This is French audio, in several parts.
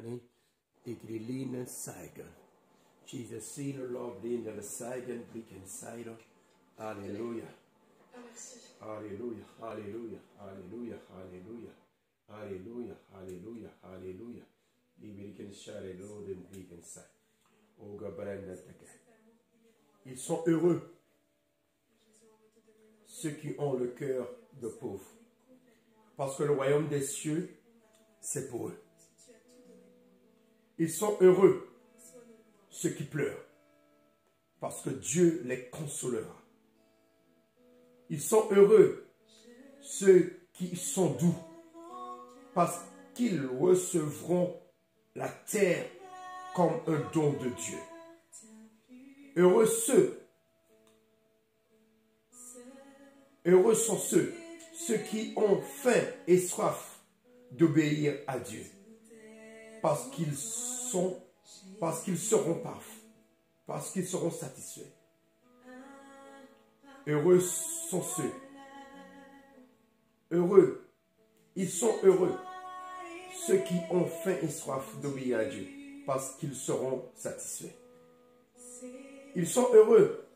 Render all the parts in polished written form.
Amen. Écrit Lina Saigon. Jesus, see the Lord Lina the Saigon, Blicken Sider. Hallelujah. Hallelujah. Hallelujah. Hallelujah. Hallelujah. Hallelujah. Hallelujah. Hallelujah. Blicken Sider, Lord and Blicken Sider. Oh God, ils sont heureux, ceux qui ont le cœur de pauvre. Parce que le royaume des cieux, c'est pour eux. Ils sont heureux, ceux qui pleurent, parce que Dieu les consolera. Ils sont heureux, ceux qui sont doux, parce qu'ils recevront la terre comme un don de Dieu. Heureux sont ceux qui ont faim et soif d'obéir à Dieu, parce qu'ils seront satisfaits. Heureux sont ceux. Ils sont heureux, ceux qui ont faim et soif d'obéir à Dieu, parce qu'ils seront satisfaits. Ils sont heureux,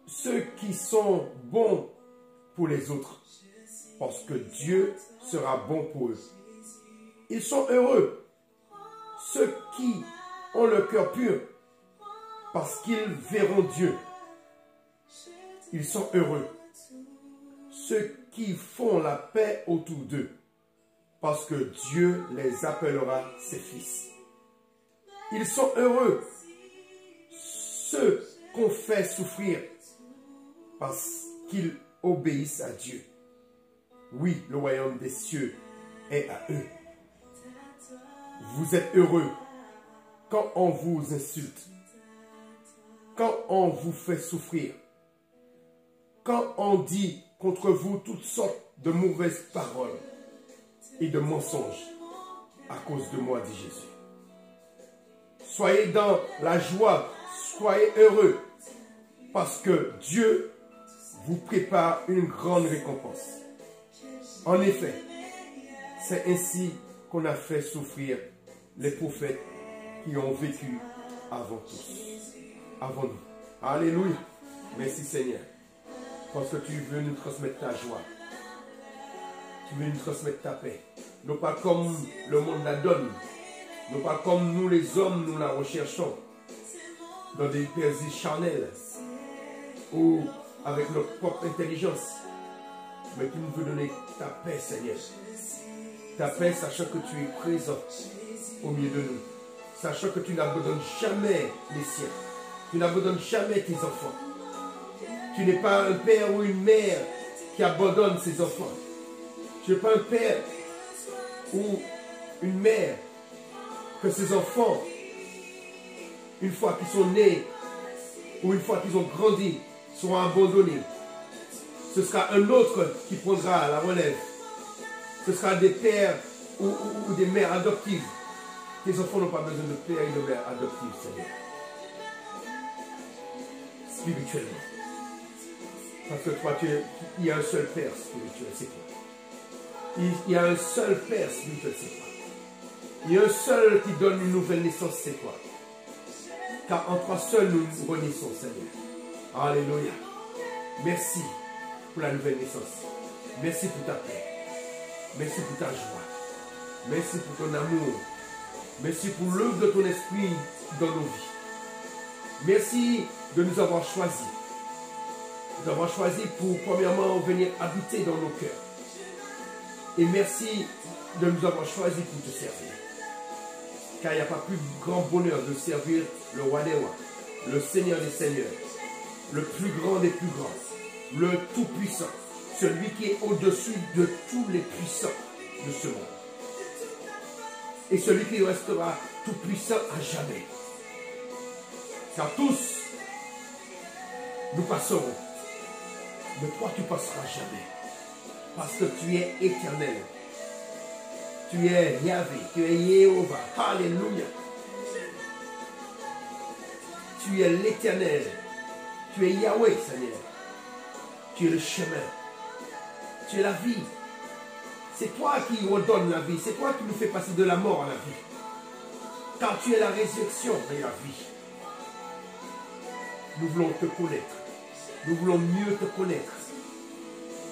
ceux qui sont bons pour les autres, parce que Dieu sera bon pour eux. Ils sont heureux, ceux qui ont le cœur pur, parce qu'ils verront Dieu. Ils sont heureux, ceux qui font la paix autour d'eux, parce que Dieu les appellera ses fils. Ils sont heureux, ceux qu'on fait souffrir, parce qu'ils obéissent à Dieu. Oui, le royaume des cieux est à eux. Vous êtes heureux quand on vous insulte, quand on vous fait souffrir, quand on dit contre vous toutes sortes de mauvaises paroles et de mensonges à cause de moi, dit Jésus. Soyez dans la joie, soyez heureux, parce que Dieu vous prépare une grande récompense. En effet, c'est ainsi qu'on a fait souffrir les prophètes qui ont vécu avant nous. Alléluia. Merci Seigneur, parce que tu veux nous transmettre ta joie. Tu veux nous transmettre ta paix. Non pas comme le monde la donne, non pas comme nous les hommes, nous la recherchons, dans des plaisirs charnels ou avec notre propre intelligence. Mais tu nous veux donner ta paix, Seigneur. Ta paix, sachant que tu es présent au milieu de nous. Sachant que tu n'abandonnes jamais les siens. Tu n'abandonnes jamais tes enfants. Tu n'es pas un père ou une mère qui abandonne ses enfants. Tu n'es pas un père ou une mère que ses enfants, une fois qu'ils sont nés ou une fois qu'ils ont grandi, seront abandonnés. Ce sera un autre qui prendra la relève. Ce sera des pères ou des mères adoptives. Tes enfants n'ont pas besoin de père et de mère adoptive, Seigneur. Spirituellement. Parce que toi, il y a un seul père spirituel, c'est toi. Il y a un seul père spirituel, c'est toi. Il y a un seul qui donne une nouvelle naissance, c'est toi. Car en toi seul nous renaissons, Seigneur. Alléluia. Merci pour la nouvelle naissance. Merci pour ta paix. Merci pour ta joie. Merci pour ton amour. Merci pour l'œuvre de ton esprit dans nos vies. Merci de nous avoir choisis. Nous avons choisi pour premièrement venir habiter dans nos cœurs. Et merci de nous avoir choisis pour te servir. Car il n'y a pas plus grand bonheur de servir le roi des rois, le Seigneur des seigneurs, le plus grand des plus grands, le tout-puissant, celui qui est au-dessus de tous les puissants de ce monde. Et celui qui restera tout-puissant à jamais. Car tous, nous passerons. Mais toi, tu passeras jamais. Parce que tu es éternel. Tu es Yahvé, tu es Jéhovah. Alléluia. Tu es l'éternel. Tu es Yahweh, Seigneur. Tu es le chemin. Tu es la vie. C'est toi qui redonnes la vie. C'est toi qui nous fais passer de la mort à la vie. car tu es la résurrection et la vie. Nous voulons te connaître. Nous voulons mieux te connaître.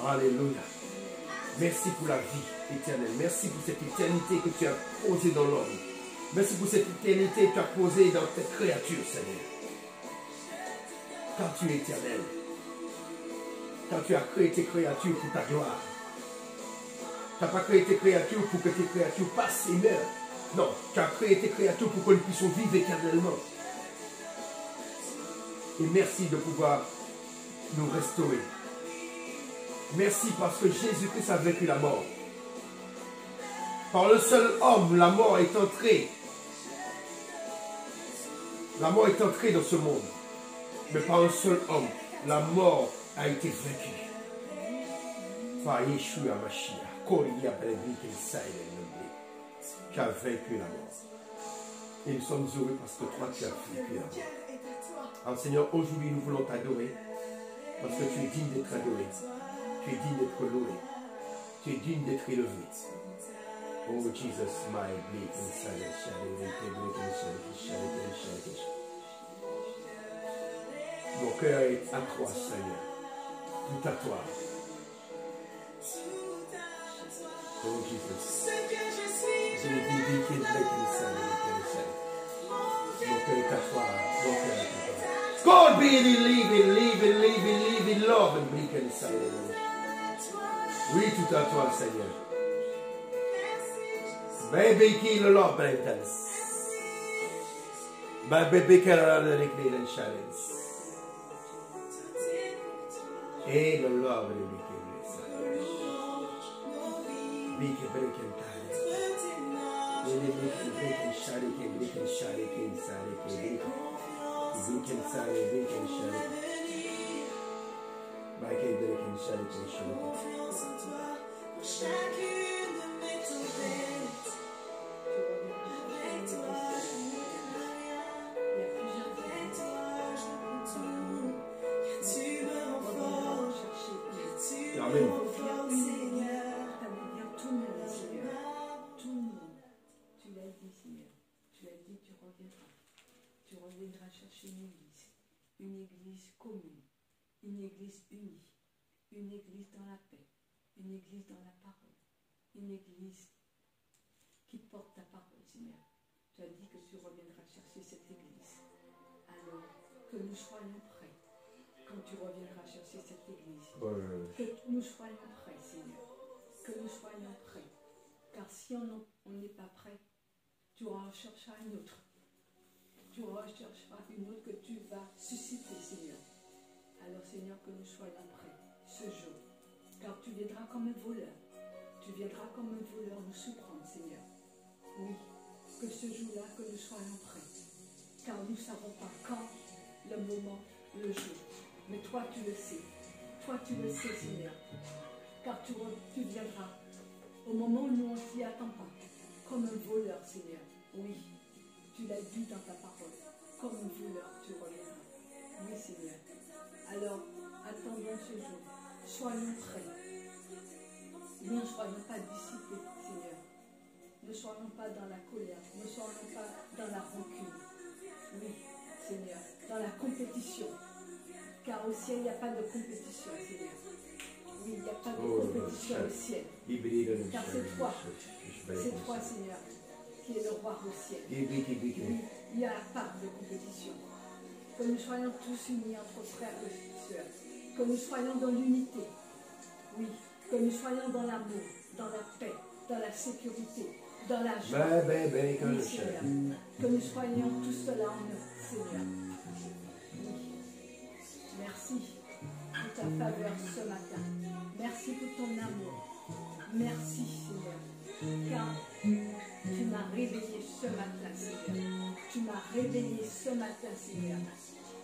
Alléluia. Merci pour la vie éternelle. Merci pour cette éternité que tu as posée dans l'homme. Merci pour cette éternité que tu as posée dans tes créatures, Seigneur. Car tu es éternel. Car tu as créé tes créatures pour ta gloire. Tu n'as pas créé tes créatures pour que tes créatures passent et meurent. Non, tu as créé tes créatures pour que nous puissions vivre éternellement. Et merci de pouvoir nous restaurer. Merci parce que Jésus-Christ a vaincu la mort. Par le seul homme, la mort est entrée. La mort est entrée dans ce monde. Mais par un seul homme, la mort a été vaincue. Par Yeshua Mashiach. Tu as vaincu la mort. Et nous sommes heureux parce que toi, tu as vaincu la mort. Alors Seigneur, aujourd'hui, nous voulons t'adorer. Parce que tu es digne d'être adoré. Tu es digne d'être loué. Tu es digne d'être élevé. Oh Jesus, my bleak inside and shadow. Mon cœur est à toi, Seigneur. Tout à toi. Oh Jesus. Mon cœur est à toi. Mon cœur est à toi. God be living, love and bleak inside. Oui, tout à toi, Seigneur. Baby qui le love brentans. Baby qui le liquid and shadows. Et le love and liquid. Big break and time. Break and shadow inside. Break and shadow. By break and shadow. Chacune de mes tempêtes, avec toi je peux tout, tu me rends fort, tu me rends fort, Seigneur. Tout le monde, tu l'as dit, Seigneur, tu l'as dit, tu reviendras chercher une église commune, une église unie, une église dans la paix, une église dans la parole, une église qui porte ta parole, Seigneur. Tu as dit que tu reviendras chercher cette église. Alors, que nous soyons prêts quand tu reviendras chercher cette église. Que nous soyons prêts, Seigneur. Que nous soyons prêts. Car si on n'est pas prêt, tu en chercheras une autre. Tu en chercheras une autre que tu vas susciter, Seigneur. Alors, Seigneur, que nous soyons prêts ce jour. Car tu viendras comme un voleur. Tu viendras comme un voleur nous surprendre, Seigneur. Oui, que ce jour-là, que nous soyons prêts. Car nous ne savons pas quand, le moment, le jour. Mais toi, tu le sais. Toi, tu le sais, Seigneur. Car tu viendras au moment où nous, on ne s'y attend pas. Comme un voleur, Seigneur. Oui, tu l'as dit dans ta parole. Comme un voleur, tu reviendras. Oui, Seigneur. Alors, attendons ce jour. Soyons prêts. Ne soyons pas dissipés, Seigneur. Ne soyons pas dans la colère. Ne soyons pas dans la rancune. Oui, Seigneur. Dans la compétition. Car au ciel, il n'y a pas de compétition, Seigneur. Oui, il n'y a pas de compétition au ciel. Car c'est toi, Seigneur, qui est le roi au ciel. Oui, il n'y a pas de compétition. Que nous soyons tous unis entre frères et sœurs. Que nous soyons dans l'unité. Oui, que nous soyons dans l'amour, dans la paix, dans la sécurité, dans la joie. Oui, Seigneur. Que nous soyons tous cela en eux, Seigneur. Oui. Merci pour ta faveur ce matin. Merci pour ton amour. Merci, Seigneur. Car tu m'as réveillé ce matin, Seigneur. Tu m'as réveillé ce matin, Seigneur.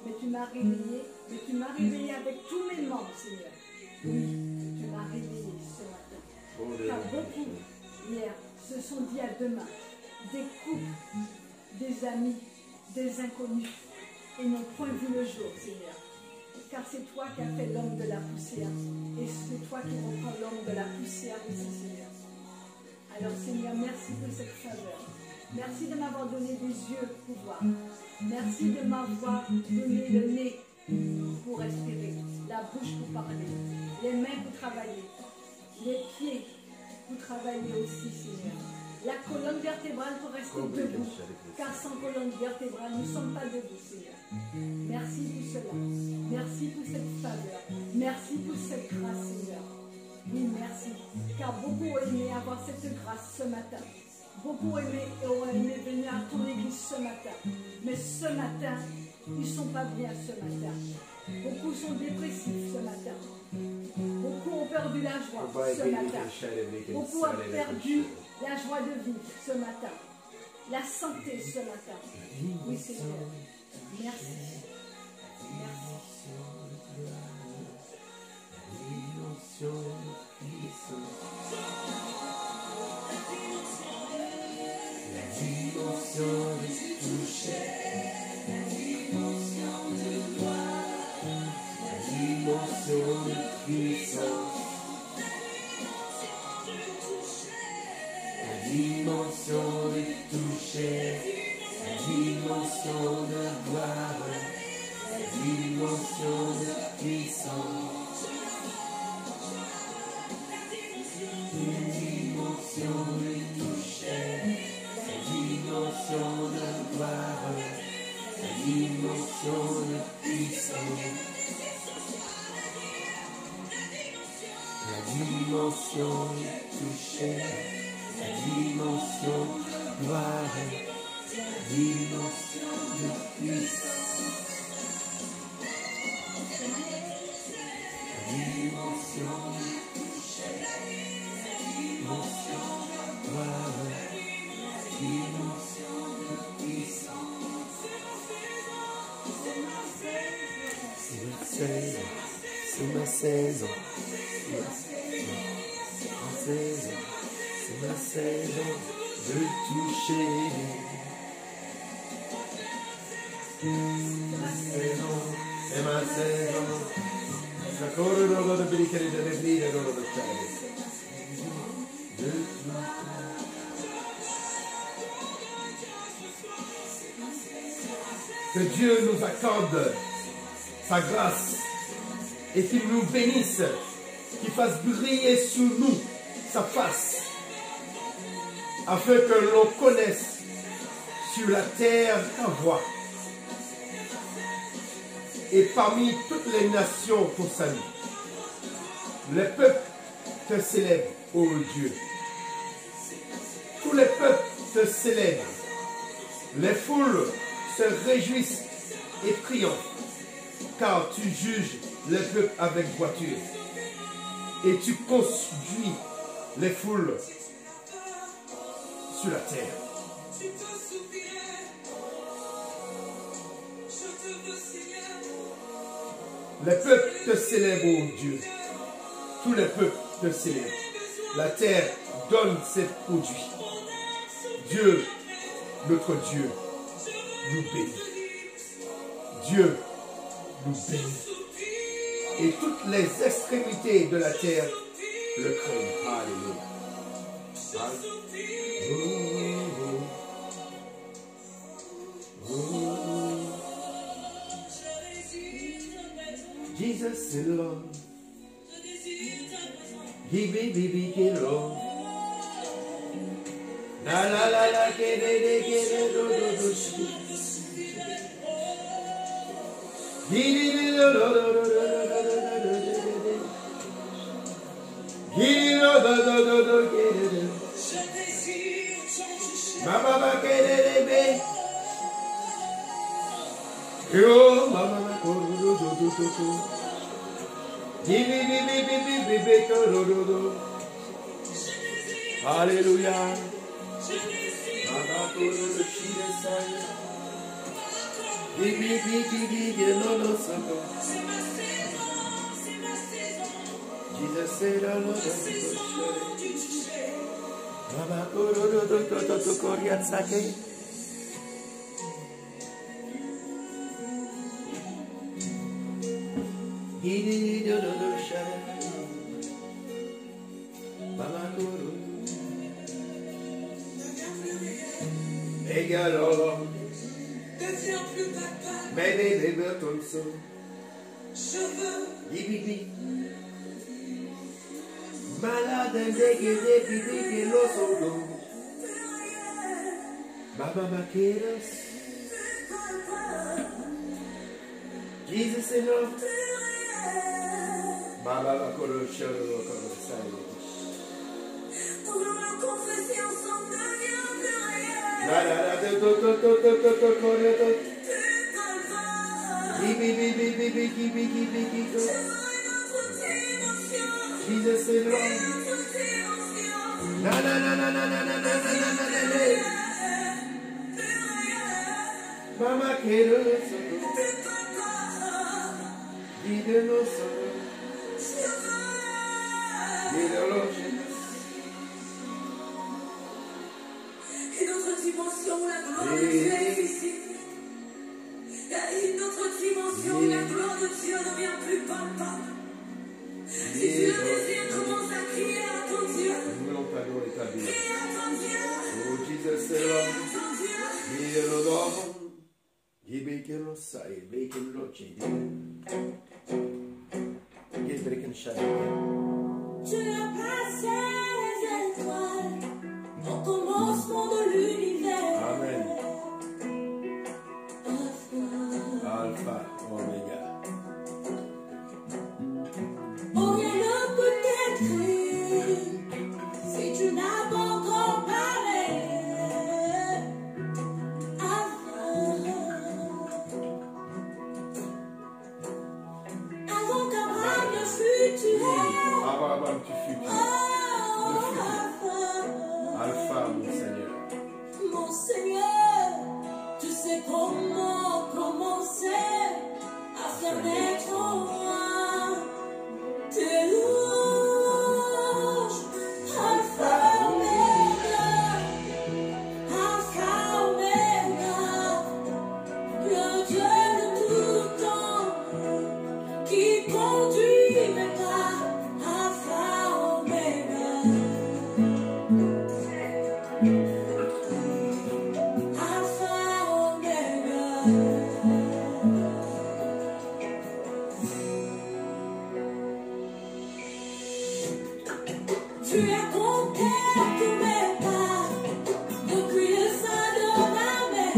Mais tu m'as réveillé avec tous mes membres, Seigneur. Oui, tu m'as réveillé ce matin. Car beaucoup, hier, se sont dit à demain, des couples, des amis, des inconnus, et n'ont point vu le jour, Seigneur. Car c'est toi qui as fait l'homme de la poussière, et c'est toi qui reprends l'homme de la poussière aussi, Seigneur. Alors, Seigneur, merci pour cette faveur. Merci de m'avoir donné des yeux pour voir. Merci de m'avoir donné le nez pour respirer, la bouche pour parler, les mains pour travailler, les pieds pour travailler aussi, Seigneur. La colonne vertébrale pour rester debout, car sans colonne vertébrale, nous ne sommes pas debout, Seigneur. Merci pour cela. Merci pour cette faveur. Merci pour cette grâce, Seigneur. Oui, merci. Car beaucoup ont aimé avoir cette grâce ce matin. Beaucoup ont aimé venir à ton église ce matin. Mais ce matin, ils ne sont pas bien ce matin. Beaucoup sont dépressifs ce matin. Beaucoup ont perdu la joie ce matin. Beaucoup ont perdu la joie de vivre ce matin. La santé ce matin. Oui, Seigneur. Merci. Merci. La dimension du toucher, la dimension de gloire, la dimension de puissance, la dimension du toucher, la dimension de gloire, la dimension de puissance, la dimension du toucher, la dimension de gloire, la dimension de puissance, la dimension du toucher, la dimension de gloire, la dimension de puissance, la dimension du toucher, la dimension de gloire, la dimension de puissance. C'est ma saison, c'est ma saison, c'est ma saison de toucher. C'est ma saison, c'est ma saison. Que Dieu nous accorde sa grâce et qu'il nous bénisse, qu'il fasse briller sur nous sa face, afin que l'on connaisse sur la terre ta voix et parmi toutes les nations ton salut. Les peuples te célèbrent, ô Dieu. Tous les peuples te célèbrent. Les foules se réjouissent et triomphent, car tu juges les peuples avec droiture et tu conduis les foules sur la terre. Les peuples te célèbrent, ô Dieu. Tous les peuples te célèbrent. La terre donne ses produits. Dieu, notre Dieu, nous bénit. Dieu nous bénit. Et toutes les extrémités de la terre le craignent. Alléluia. Jesus is Lord. Give Lord. La la la la ke do do do shi. Give do do do do Give do do do do do. Mama ba ke be. Yo mama ba ko do do do do. Alléluia. Égalons. Deviens plus papa. Mais les comme ça. Je veux. Bibi. Malade, déguisé, bibi, lo sodo. Baba Maqueros. Jesus is love. Baba Maqueros, Pour la confession sans devient plus rien. la la la do do do do do do do. Bibi bibi bibi bibi bibi bibi. Jesus is love. Na na na na na na na na na na na. Mama Queros. Guide-nous, guide-nous. Et notre dimension, la gloire de Dieu est ici. Et notre dimension, la gloire de Dieu ne vient plus palpable. Si tu le désires, commence à crier à ton Dieu. Crier à ton Dieu. Oh, Jesus, Crier à ton Dieu. Tu as placé les étoiles au commencement de l'univers. Amen. Alpha, Omega. Oh, rien ne peut t'écrire si tu n'as pas encore parlé. Avant qu'Abraham ne fût tué. Abraham, tu fus tué. Alpha, mon Seigneur. Mon Seigneur, tu sais comment commencer à faire naître en moi tes louanges. Alpha, Omega, Alpha, Omega, le Dieu de tout temps qui conduit mes pas. Alpha, Omega. Alpha, Omega. Tu as compté tous mes pas depuis le sein de ma mère.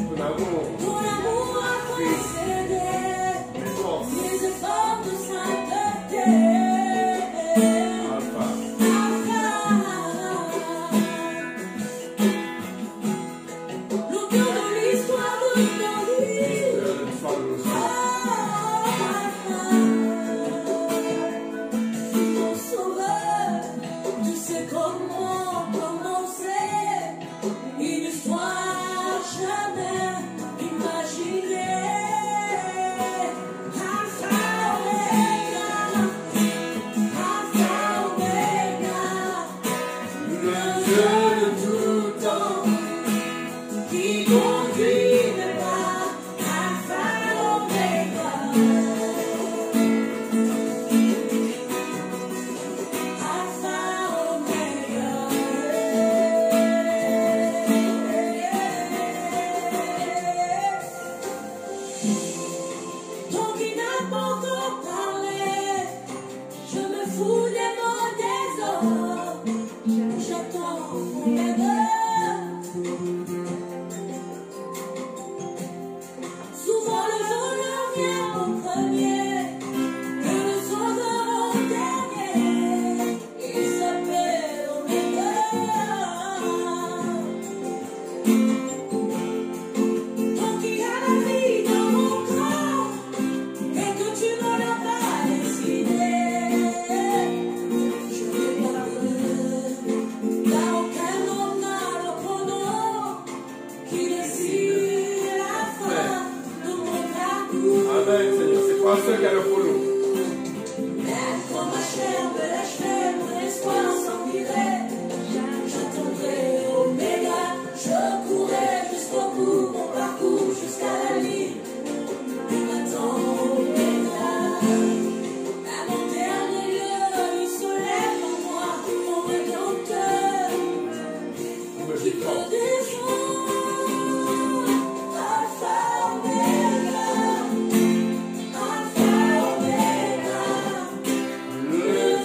Ton amour a précédé mes efforts de sainteté. Alpha. L'auteur de l'histoire de nos vies. Mon sauveur, tu sais comment commencer une histoire jamais imaginée. Alpha, Omega, Alpha, Omega, le Dieu de tout temps qui conduit mes pas. Alpha, Omega. Alpha, Omega. Tant qu'il n'a pas encore parlé, je me fous des mots des hommes. J'attends mes heures. Souvent le voleur vient en premier et le sauveur en dernier. Il s'appelle Omega. Tant qu'il y a la vie dans mon corps et que tu me l'as pas décidé,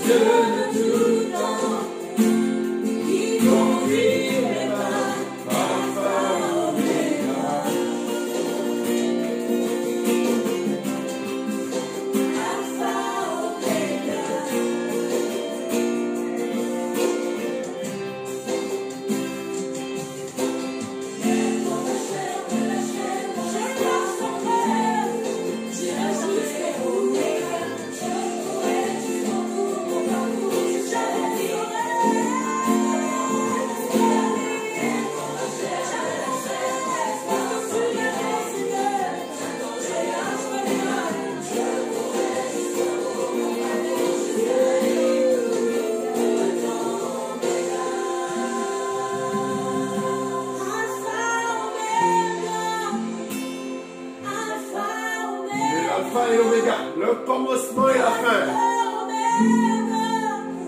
Dieu de tout temps, qui conduit mes pas, Alpha, Oméga. Alpha, Oméga. L'alpha et l'oméga, le commencement et la fin,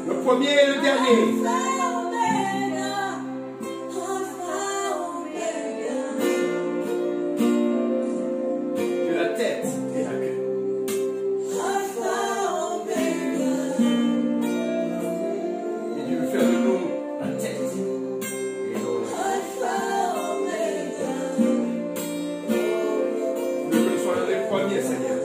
le premier et le dernier. De la tête et la queue. Et Dieu veut faire de nous la tête et non la queue. Nous que nous soyons les premiers, Seigneur.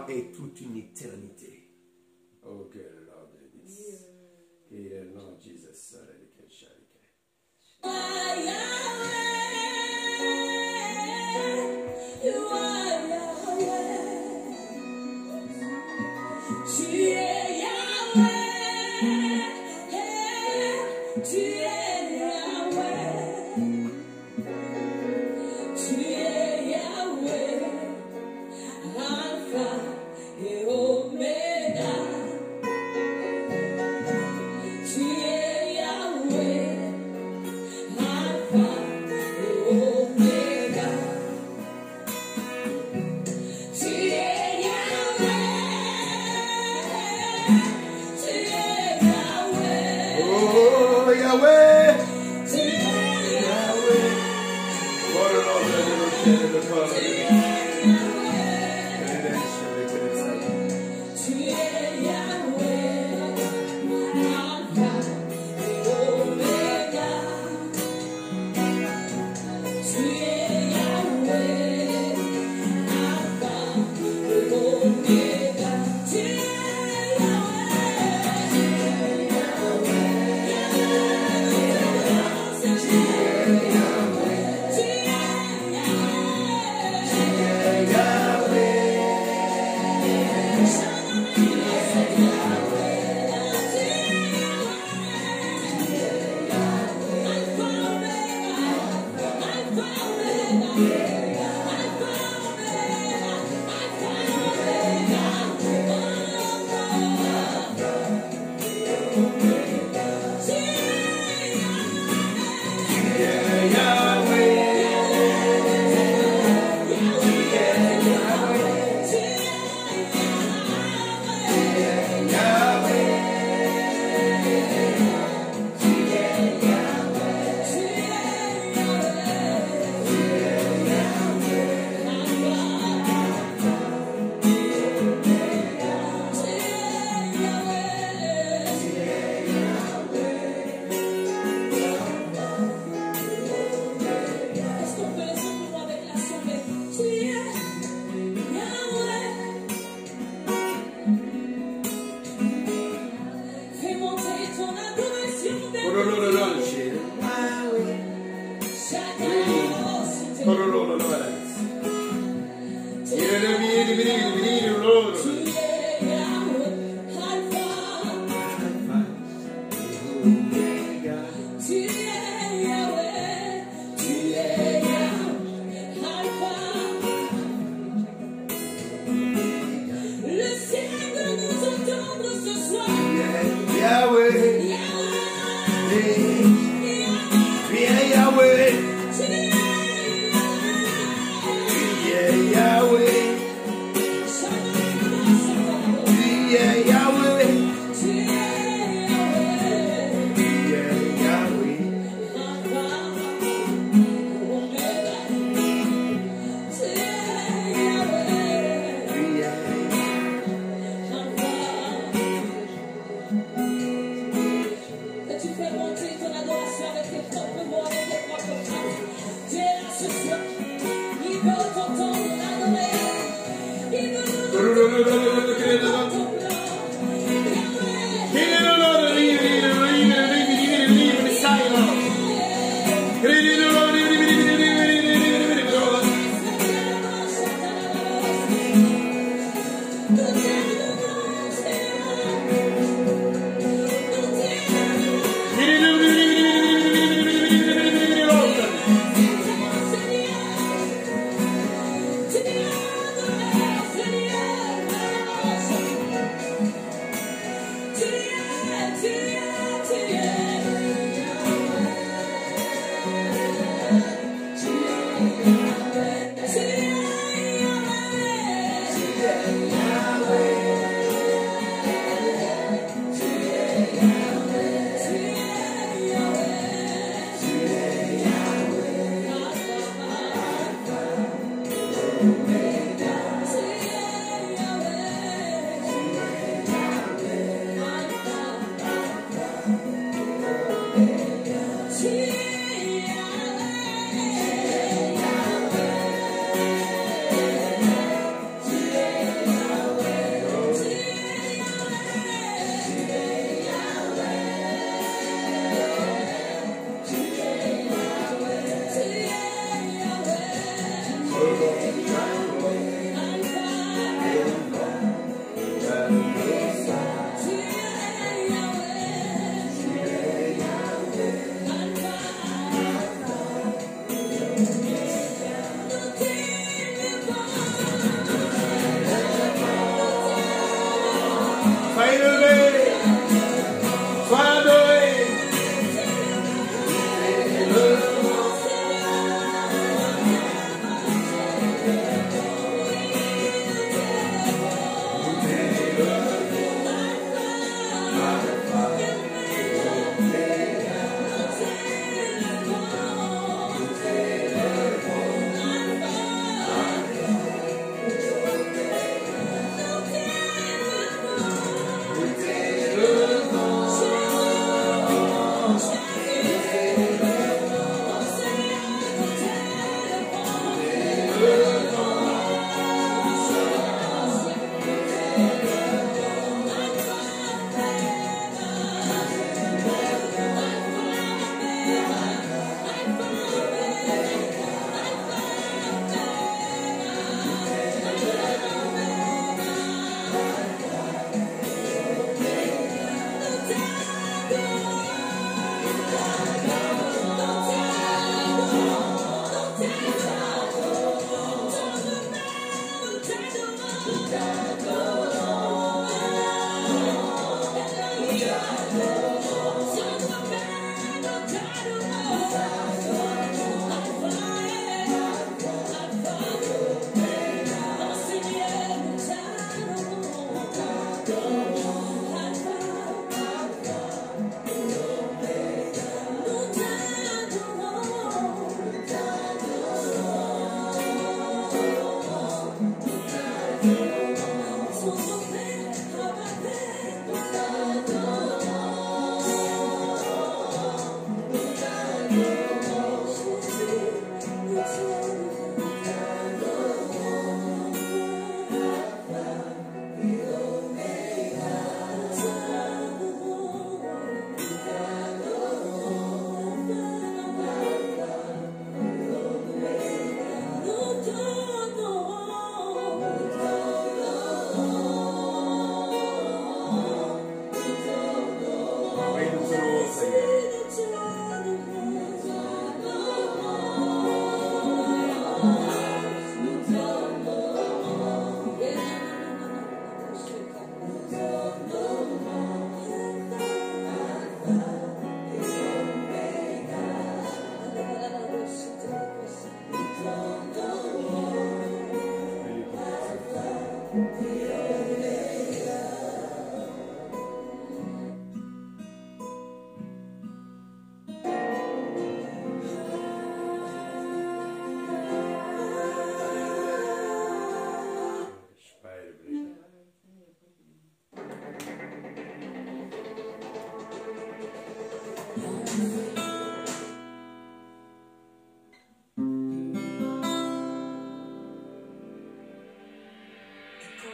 Et toute une éternité. Oh, que le Lord bénisse. Et le nom de Jésus. Tu es Yahweh. Tu es Yahweh. Tu es Yahweh. Alpha et Oméga. Tu es Yahweh. Alpha et Oméga. Tu es Yahweh. Tu es Yahweh. Oh, Yahweh. Tu es Yahweh. Oh, le Lord de le corps. Tu es Yahweh, Alpha et Oméga. Tu es Yahweh, Alpha et Oméga. Tu es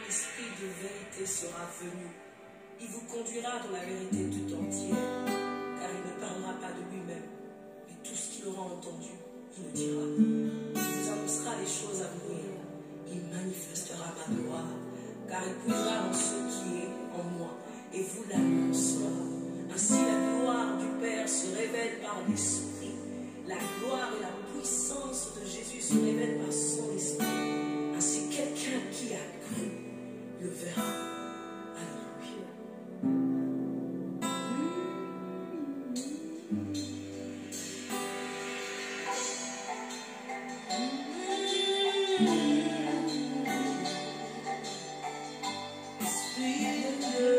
L'Esprit de vérité sera venu. Il vous conduira dans la vérité tout entière, car il ne parlera pas de lui-même, mais tout ce qu'il aura entendu, il le dira. Il vous annoncera les choses à venir. Il manifestera ma gloire, car il puisera dans ce qui est en moi, et vous l'annoncera. Ainsi la gloire du Père se révèle par l'Esprit. La gloire et la puissance de Jésus se révèlent par son Esprit. Ainsi quelqu'un qui a cru le verra. Alléluia. Esprit de Dieu,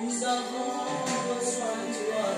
nous avons besoin de toi.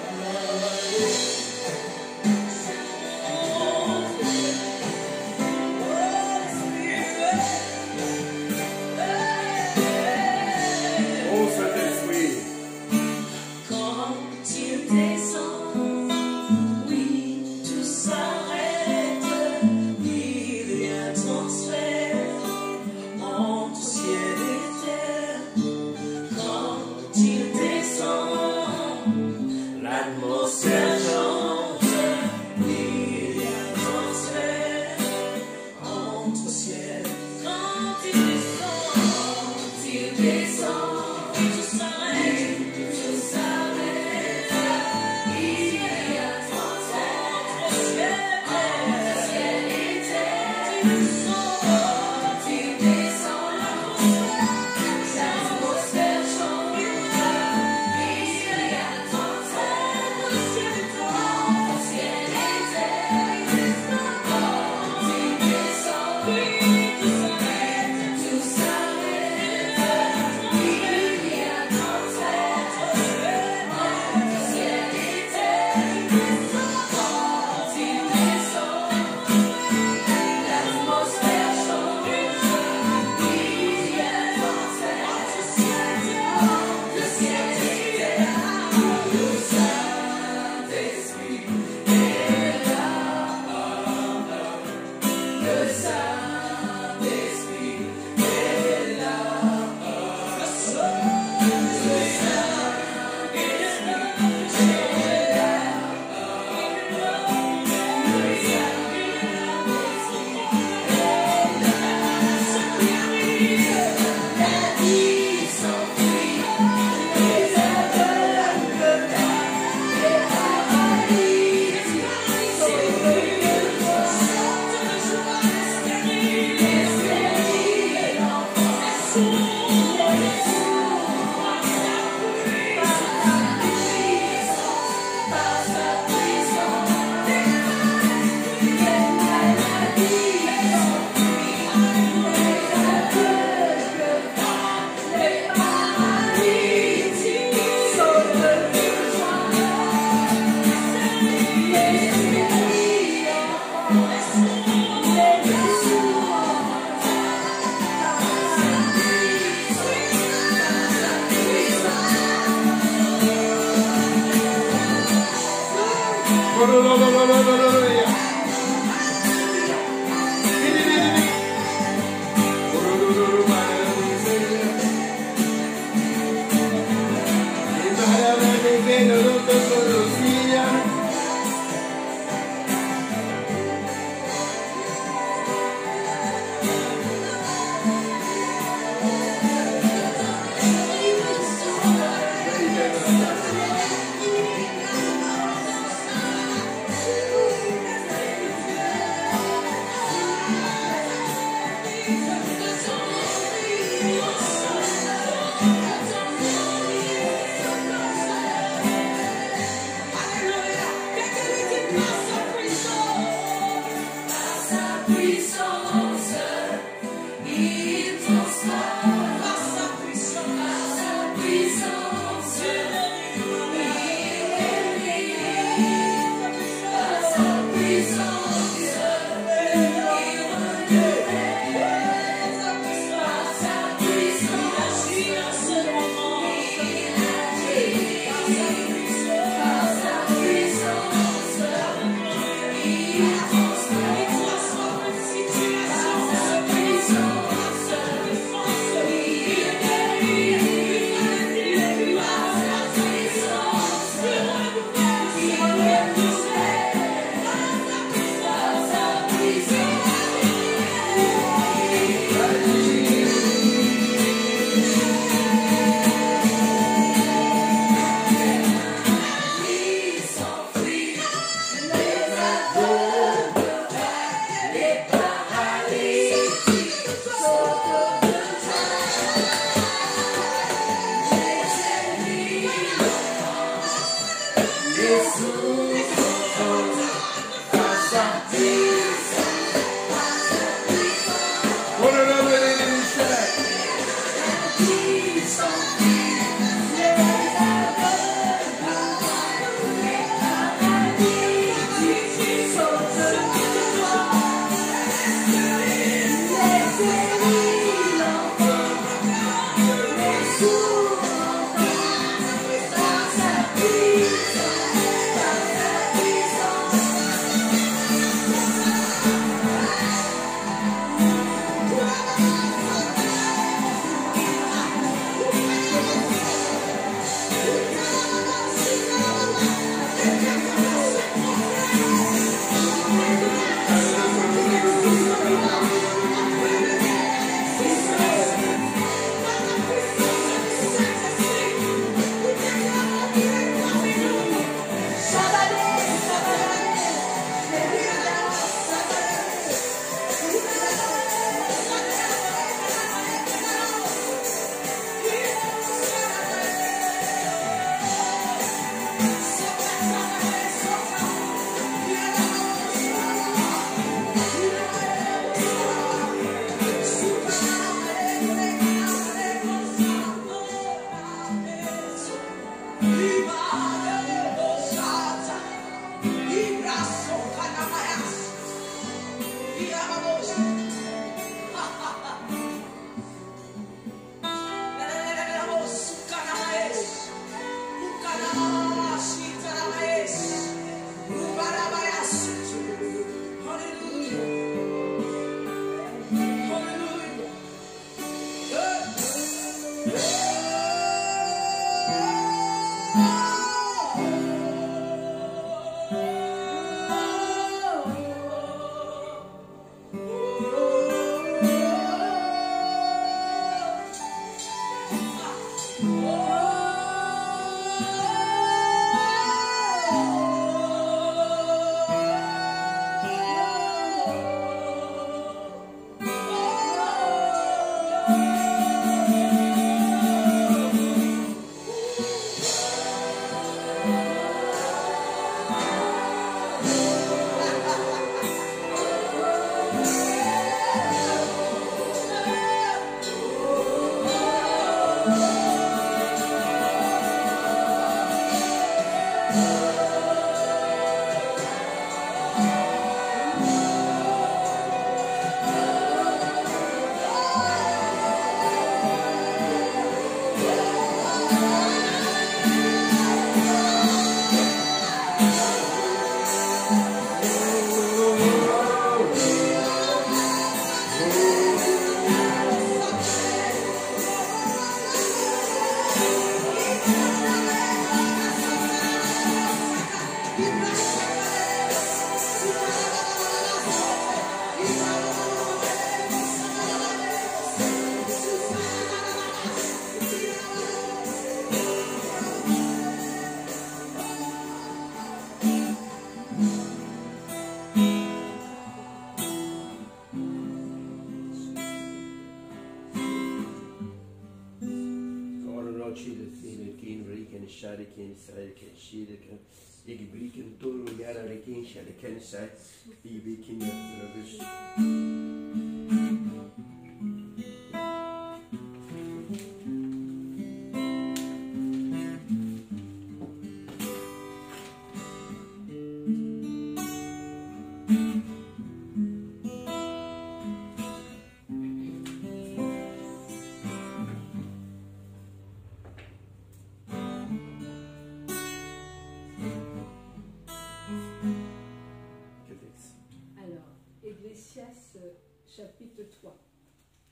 Chapitre 3.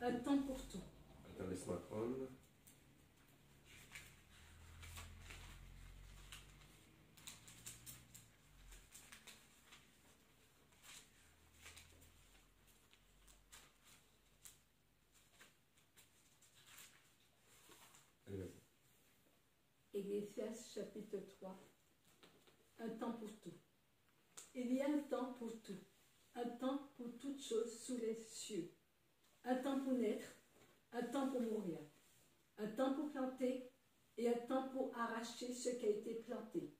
Un temps pour tout. Attends, laisse-moi prendre. Ecclésiaste chapitre 3. Un temps pour tout. Il y a un temps pour tout. Un temps pour toutes choses sous les cieux. Un temps pour naître, un temps pour mourir. Un temps pour planter et un temps pour arracher ce qui a été planté.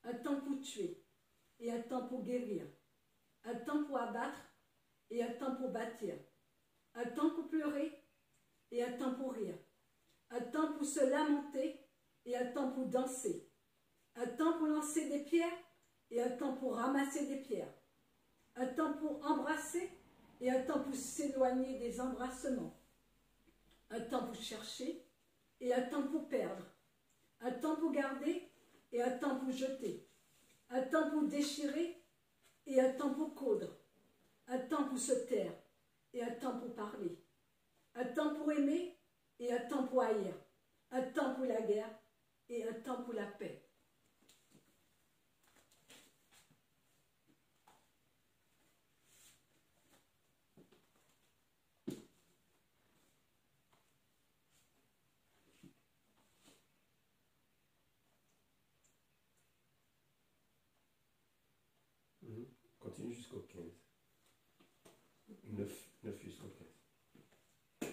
Un tuer et un temps pour guérir, un temps pour abattre et un temps pour bâtir, un temps pour pleurer et un temps pour rire, un temps pour se lamenter et un temps pour danser, un temps pour lancer des pierres et un temps pour ramasser des pierres, un temps pour embrasser et un temps pour s'éloigner des embrassements, un temps pour chercher et un temps pour perdre, un temps pour garder et un temps pour jeter, un temps pour déchirer et un temps pour coudre, un temps pour se taire et un temps pour parler, un temps pour aimer et un temps pour haïr, un temps pour la guerre et un temps pour la paix. Continue jusqu'au 15. 9 jusqu'au 15.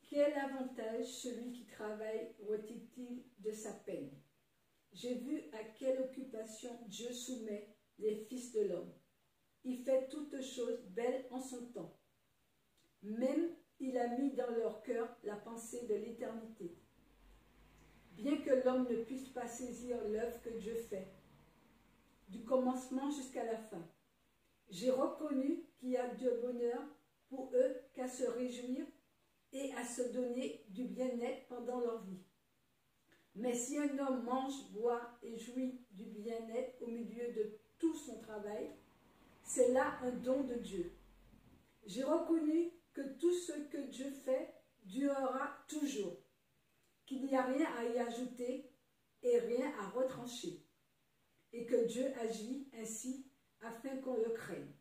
Quel avantage celui qui travaille retire-t-il de sa peine? J'ai vu à quelle occupation Dieu soumet les fils de l'homme. Il fait toutes choses belles en son temps. Même il a mis dans leur cœur la pensée de l'éternité. Bien que l'homme ne puisse pas saisir l'œuvre que Dieu fait, du commencement jusqu'à la fin, j'ai reconnu qu'il y a de bonheur pour eux qu'à se réjouir et à se donner du bien-être pendant leur vie. Mais si un homme mange, boit et jouit du bien-être au milieu de tout son travail, c'est là un don de Dieu. J'ai reconnu que tout ce que Dieu fait durera toujours, qu'il n'y a rien à y ajouter et rien à retrancher, et que Dieu agit ainsi afin qu'on le craigne.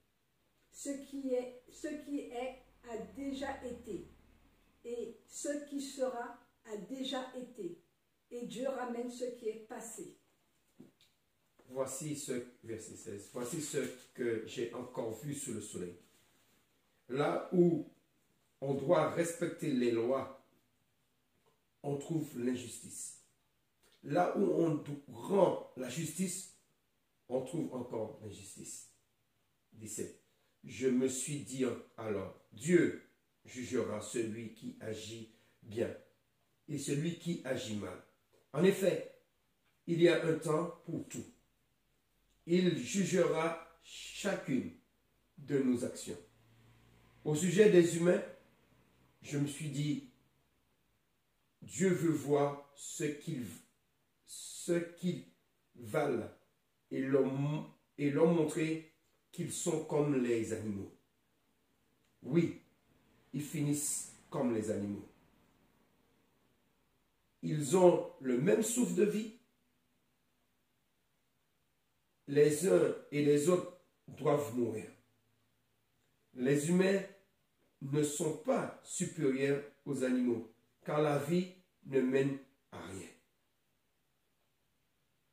Ce qui est a déjà été, et ce qui sera a déjà été, et Dieu ramène ce qui est passé. Voici verset 16, voici ce que j'ai encore vu sous le soleil. Là où on doit respecter les lois, on trouve l'injustice. Là où on rend la justice, on trouve encore l'injustice. 17. Je me suis dit alors, Dieu jugera celui qui agit bien et celui qui agit mal. En effet, il y a un temps pour tout. Il jugera chacune de nos actions. Au sujet des humains, je me suis dit, Dieu veut voir ce qu'ils valent et leur montrer qu'ils sont comme les animaux. Oui, ils finissent comme les animaux. Ils ont le même souffle de vie. Les uns et les autres doivent mourir. Les humains ne sont pas supérieurs aux animaux, car la vie ne mène à rien.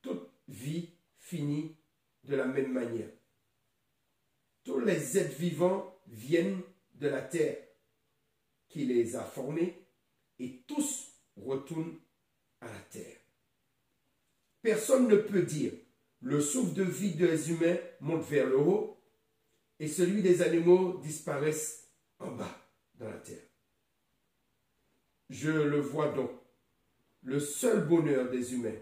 Toute vie finit de la même manière. Tous les êtres vivants viennent de la terre qui les a formés et tous retournent à la terre. Personne ne peut dire le souffle de vie des humains monte vers le haut et celui des animaux disparaissent en bas dans la terre. Je le vois donc. Le seul bonheur des humains,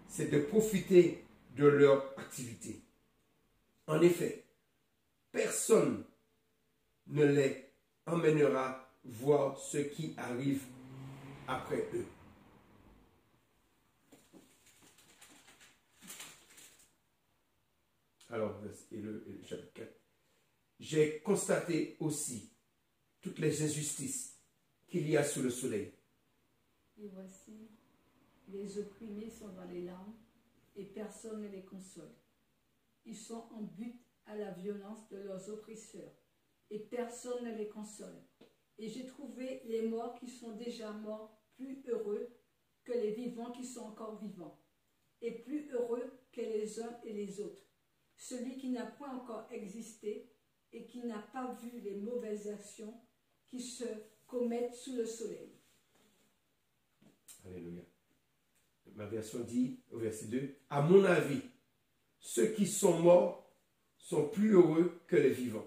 c'est de profiter de leur activité. En effet, personne ne les emmènera voir ce qui arrive après eux. Alors, le chapitre 4. J'ai constaté aussi toutes les injustices qu'il y a sous le soleil. Et voici, les opprimés sont dans les larmes et personne ne les console. Ils sont en butte à la violence de leurs oppresseurs et personne ne les console. Et j'ai trouvé les morts qui sont déjà morts plus heureux que les vivants qui sont encore vivants, et plus heureux que les uns et les autres. Celui qui n'a point encore existé et qui n'a pas vu les mauvaises actions qui se commettent sous le soleil. Alléluia. Ma version dit, au verset 2, à mon avis, ceux qui sont morts sont plus heureux que les vivants.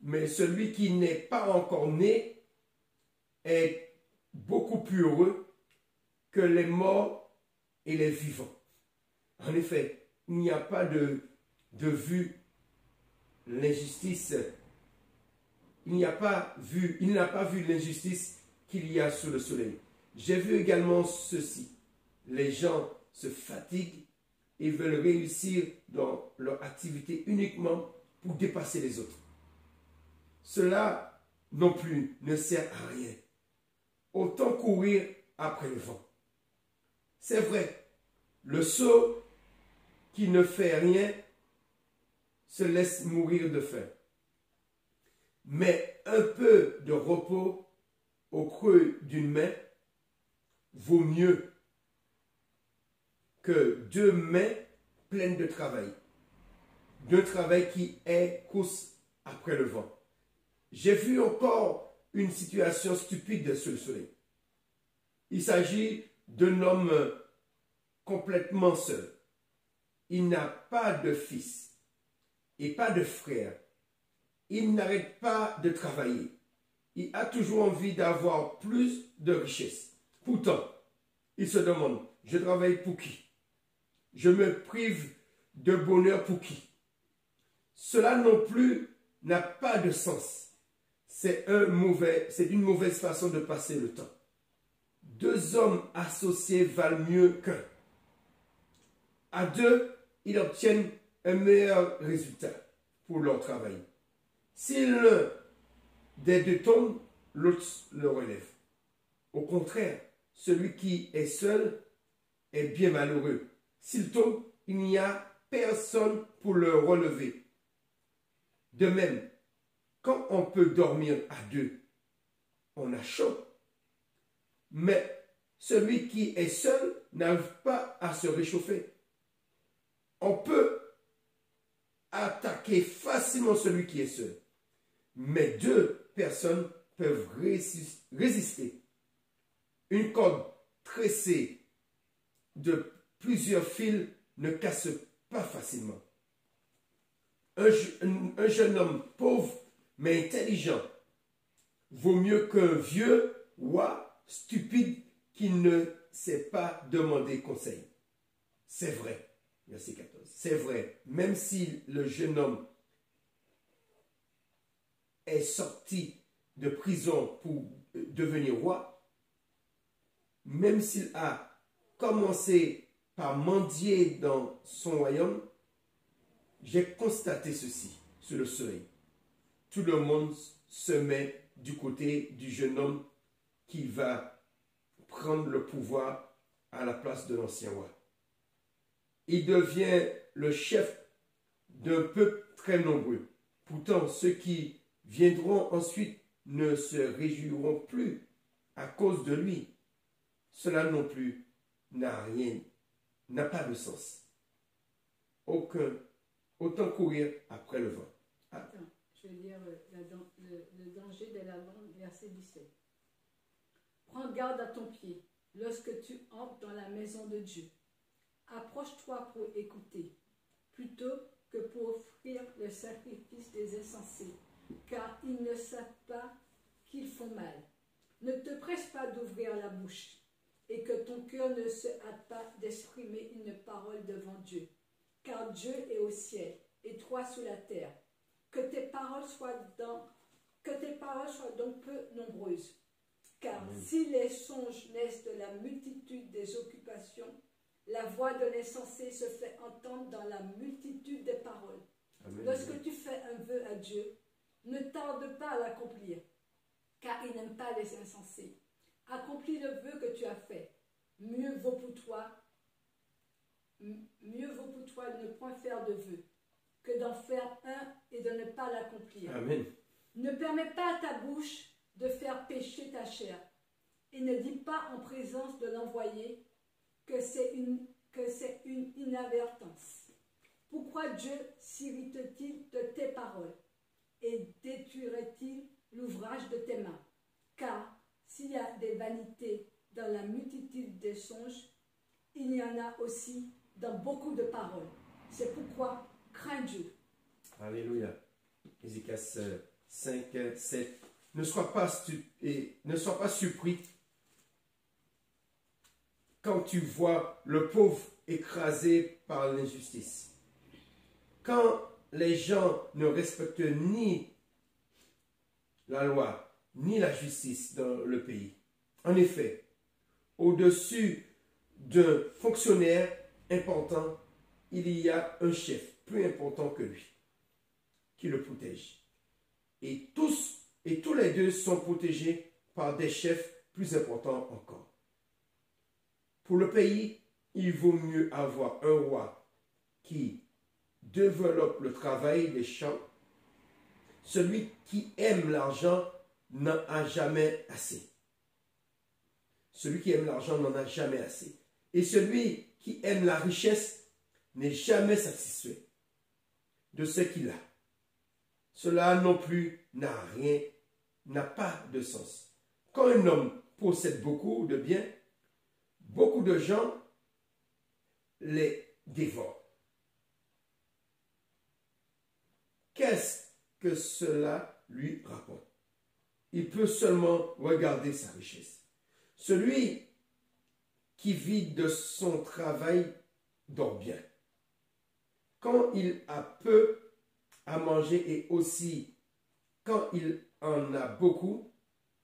Mais celui qui n'est pas encore né est beaucoup plus heureux que les morts et les vivants. En effet, il n'y a pas de vue l'injustice. Il n'a pas vu l'injustice qu'il y a sous le soleil. J'ai vu également ceci. Les gens se fatiguent et veulent réussir dans leur activité uniquement pour dépasser les autres. Cela non plus ne sert à rien. Autant courir après le vent. C'est vrai, le sot qui ne fait rien se laisse mourir de faim. Mais un peu de repos au creux d'une main vaut mieux que 2 mains pleines de travail. D'un travail qui est course après le vent. J'ai vu encore une situation stupide sur le soleil. Il s'agit d'un homme complètement seul. Il n'a pas de fils et pas de frère. Il n'arrête pas de travailler. Il a toujours envie d'avoir plus de richesse. Pourtant, il se demande, je travaille pour qui? Je me prive de bonheur pour qui? Cela non plus n'a pas de sens. C'est une mauvaise façon de passer le temps. 2 hommes associés valent mieux qu'un. À 2, ils obtiennent un meilleur résultat pour leur travail. Si l'un des 2 tombe, l'autre le relève. Au contraire, celui qui est seul est bien malheureux. S'il tombe, il n'y a personne pour le relever. De même, quand on peut dormir à 2, on a chaud. Mais celui qui est seul n'arrive pas à se réchauffer. On peut attaquer facilement celui qui est seul. Mais 2 personnes peuvent résister. Une corde tressée de plusieurs fils ne casse pas facilement. Un jeune homme pauvre mais intelligent vaut mieux qu'un vieux roi stupide qui ne sait pas demander conseil. C'est vrai, verset 14. C'est vrai, même si le jeune homme est sorti de prison pour devenir roi, même s'il a commencé par mendier dans son royaume, j'ai constaté ceci sur le soleil. Tout le monde se met du côté du jeune homme qui va prendre le pouvoir à la place de l'ancien roi. Il devient le chef d'un peuple très nombreux. Pourtant, ceux qui viendront ensuite ne se réjouiront plus à cause de lui. Cela non plus n'a pas de sens. Autant courir après le vent. Ah. Attends, je vais lire le danger de la langue, verset 17. Prends garde à ton pied lorsque tu entres dans la maison de Dieu. Approche-toi pour écouter, plutôt que pour offrir le sacrifice des insensés, car ils ne savent pas qu'ils font mal. Ne te presse pas d'ouvrir la bouche, et que ton cœur ne se hâte pas d'exprimer une parole devant Dieu. Car Dieu est au ciel, et toi sous la terre. Que tes paroles soient donc peu nombreuses. Car si les songes naissent de la multitude des occupations, la voix de l'insensé se fait entendre dans la multitude des paroles. Amen. Lorsque tu fais un vœu à Dieu, ne tarde pas à l'accomplir, car il n'aime pas les insensés. Accomplis le vœu que tu as fait. Mieux vaut pour toi de ne point faire de vœu, que d'en faire un et de ne pas l'accomplir. Amen. Ne permets pas à ta bouche de faire pécher ta chair, et ne dis pas en présence de l'envoyé que c'est une inadvertance. Pourquoi Dieu s'irrite-t-il de tes paroles et détruirait-il l'ouvrage de tes mains? Car s'il y a des vanités dans la multitude des songes, il y en a aussi dans beaucoup de paroles. C'est pourquoi crains Dieu. Alléluia. Ézéchias 5, 7. Ne sois pas surpris quand tu vois le pauvre écrasé par l'injustice. Quand les gens ne respectent ni la loi, ni la justice dans le pays. En effet, au-dessus d'un fonctionnaire important, il y a un chef plus important que lui, qui le protège. Et tous les deux sont protégés par des chefs plus importants encore. Pour le pays, il vaut mieux avoir un roi qui développe le travail des champs. Celui qui aime l'argent n'en a jamais assez. Celui qui aime l'argent n'en a jamais assez. Et celui qui aime la richesse n'est jamais satisfait de ce qu'il a. Cela non plus n'a pas de sens. Quand un homme possède beaucoup de biens, beaucoup de gens les dévorent. Qu'est-ce que cela lui rapporte? Il peut seulement regarder sa richesse. Celui qui vit de son travail dort bien. Quand il a peu à manger et aussi quand il en a beaucoup,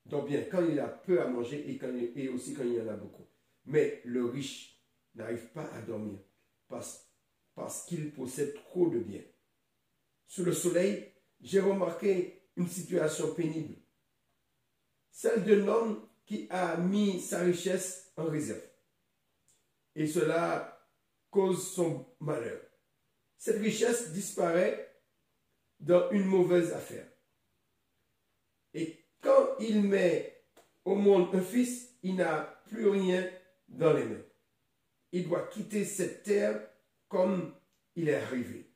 dort bien. Quand il a peu à manger et aussi quand il en a beaucoup. Mais le riche n'arrive pas à dormir parce qu'il possède trop de biens. Sous le soleil, j'ai remarqué une situation pénible. Celle d'un homme qui a mis sa richesse en réserve. Et cela cause son malheur. Cette richesse disparaît dans une mauvaise affaire. Et quand il met au monde un fils, il n'a plus rien dans les mains. Il doit quitter cette terre comme il est arrivé.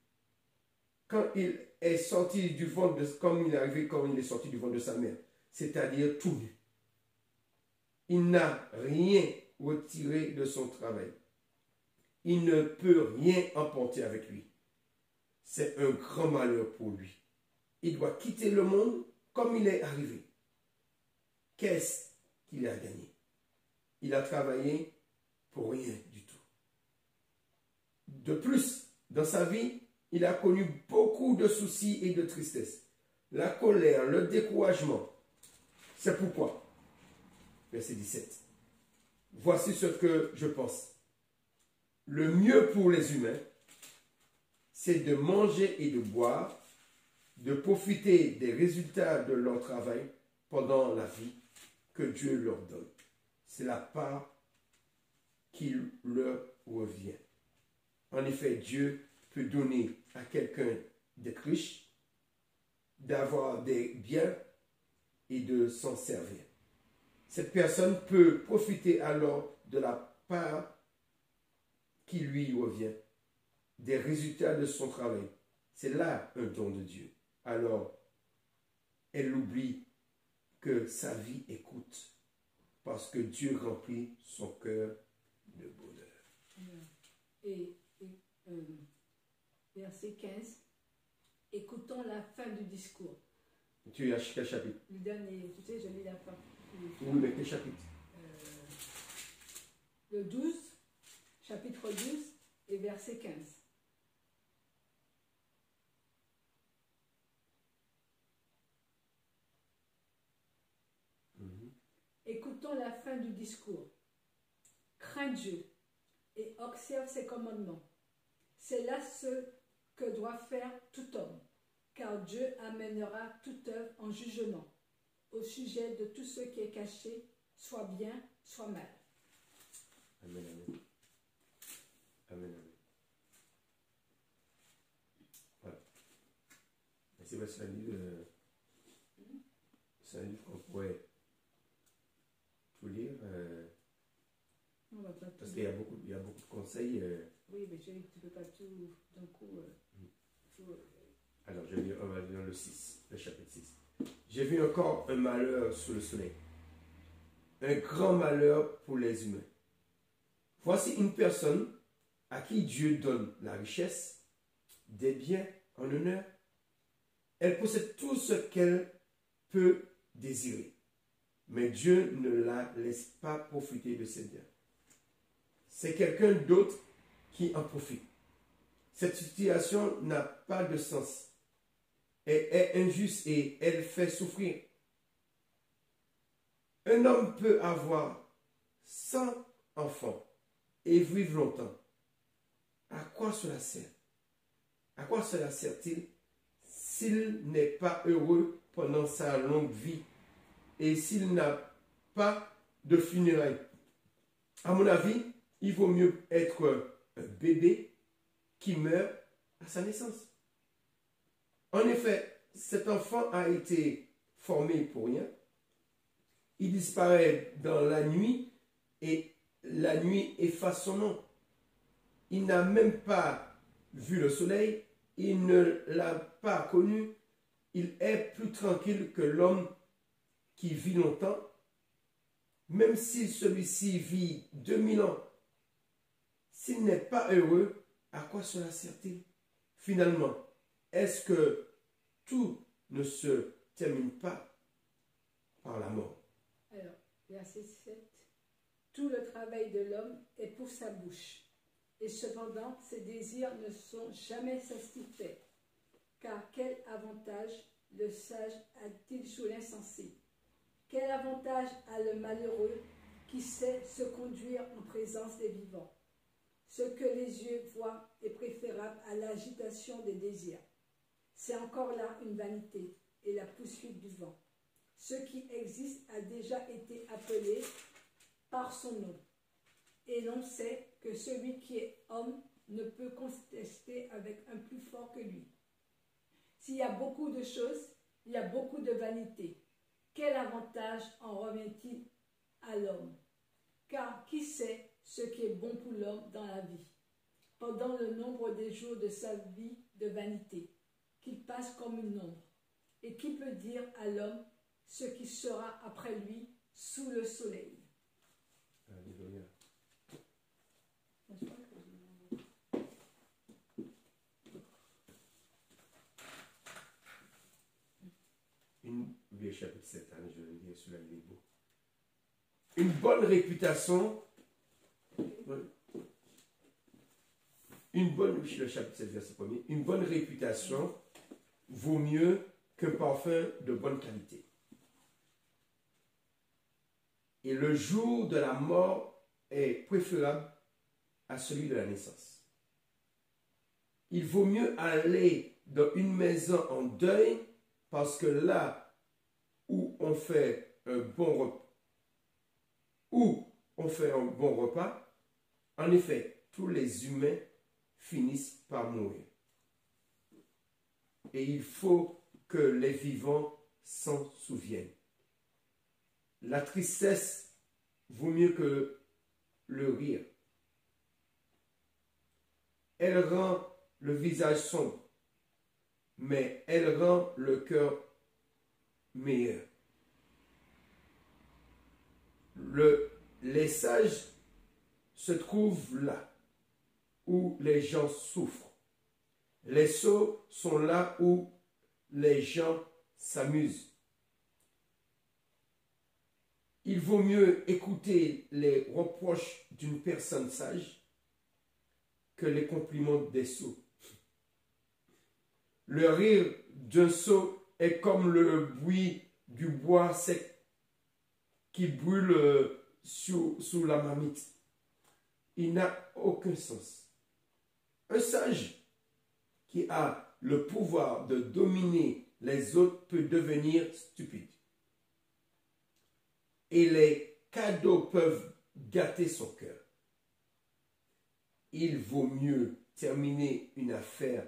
Quand il est sorti du ventre comme il est arrivé, quand il est sorti du ventre de sa mère, c'est-à-dire tout nu. Il n'a rien retiré de son travail. Il ne peut rien emporter avec lui. C'est un grand malheur pour lui. Il doit quitter le monde comme il est arrivé. Qu'est-ce qu'il a gagné? Il a travaillé pour rien du tout. De plus, dans sa vie, il a connu beaucoup de soucis et de tristesse. La colère, le découragement. C'est pourquoi, verset 17, voici ce que je pense. Le mieux pour les humains, c'est de manger et de boire, de profiter des résultats de leur travail pendant la vie que Dieu leur donne. C'est la part qui leur revient. En effet, Dieu peut donner à quelqu'un d'être riche, d'avoir des biens et de s'en servir. Cette personne peut profiter alors de la part qui lui revient, des résultats de son travail. C'est là un don de Dieu. Alors, elle oublie que sa vie est coûte parce que Dieu remplit son cœur de bonheur. Et verset 15, écoutons la fin du discours. Tu as quel chapitre? Le dernier, tu sais, je lis la fin. Oui, mais quel chapitre? Le 12, chapitre 12 et verset 15. Écoutons la fin du discours. Crains Dieu et observe ses commandements. C'est là ce que doit faire tout homme, car Dieu amènera toute œuvre en jugement, au sujet de tout ce qui est caché, soit bien, soit mal. Amen, amen. Amen, amen. Voilà. C'est un livre qu'on pourrait tout lire, parce qu'il y a beaucoup de conseils. Oui, mais tu ne peux pas tout d'un coup. Alors, on va lire le 6, le chapitre 6. J'ai vu encore un malheur sous le soleil, un grand malheur pour les humains. Voici une personne à qui Dieu donne la richesse des biens en honneur. Elle possède tout ce qu'elle peut désirer. Mais Dieu ne la laisse pas profiter de ses biens. C'est quelqu'un d'autre qui en profite. Cette situation n'a pas de sens. Elle est injuste et elle fait souffrir. Un homme peut avoir 100 enfants et vivre longtemps. À quoi cela sert? À quoi cela sert-il s'il n'est pas heureux pendant sa longue vie et s'il n'a pas de funérailles? À mon avis, il vaut mieux être un bébé qui meurt à sa naissance. En effet, cet enfant a été formé pour rien. Il disparaît dans la nuit et la nuit efface son nom. Il n'a même pas vu le soleil, il ne l'a pas connu. Il est plus tranquille que l'homme qui vit longtemps, même si celui-ci vit 2000 ans. S'il n'est pas heureux, à quoi cela sert-il? Finalement, est-ce que tout ne se termine pas par la mort? Alors, verset 7. Tout le travail de l'homme est pour sa bouche, et cependant ses désirs ne sont jamais satisfaits. Car quel avantage le sage a-t-il sur l'insensé? Quel avantage a le malheureux qui sait se conduire en présence des vivants? Ce que les yeux voient est préférable à l'agitation des désirs. C'est encore là une vanité et la poursuite du vent. Ce qui existe a déjà été appelé par son nom. Et l'on sait que celui qui est homme ne peut contester avec un plus fort que lui. S'il y a beaucoup de choses, il y a beaucoup de vanité. Quel avantage en revient-il à l'homme? Car qui sait ce qui est bon pour l'homme dans la vie, pendant le nombre des jours de sa vie de vanité, qu'il passe comme une ombre? Et qui peut dire à l'homme ce qui sera après lui sous le soleil? Alléluia. Le chapitre 7, hein, je vais lire celui-là, il est beau. Une bonne réputation. Le chapitre 7, verset 1er. Une bonne réputation vaut mieux qu'un parfum de bonne qualité. Et le jour de la mort est préférable à celui de la naissance. Il vaut mieux aller dans une maison en deuil parce que là où on fait un bon repas, en effet, tous les humains finissent par mourir. Et il faut que les vivants s'en souviennent. La tristesse vaut mieux que le rire. Elle rend le visage sombre, mais elle rend le cœur meilleur. Les sages se trouvent là où les gens souffrent. Les sots sont là où les gens s'amusent. Il vaut mieux écouter les reproches d'une personne sage que les compliments des sots. Le rire d'un sot est comme le bruit du bois sec qui brûle sous la marmite. Il n'a aucun sens. Un sage qui a le pouvoir de dominer les autres peut devenir stupide. Et les cadeaux peuvent gâter son cœur. Il vaut mieux terminer une affaire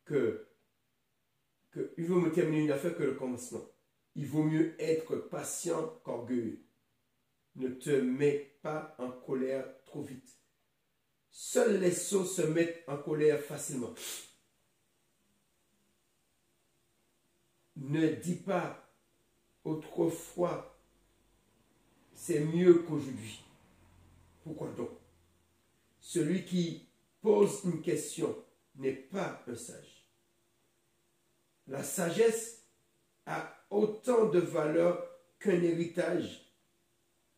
que le commencement. Il vaut mieux être patient qu'orgueilleux. Ne te mets pas en colère trop vite. Seuls les sots se mettent en colère facilement. Ne dis pas autrefois, c'est mieux qu'aujourd'hui. Pourquoi donc? Celui qui pose une question n'est pas un sage. La sagesse a autant de valeur qu'un héritage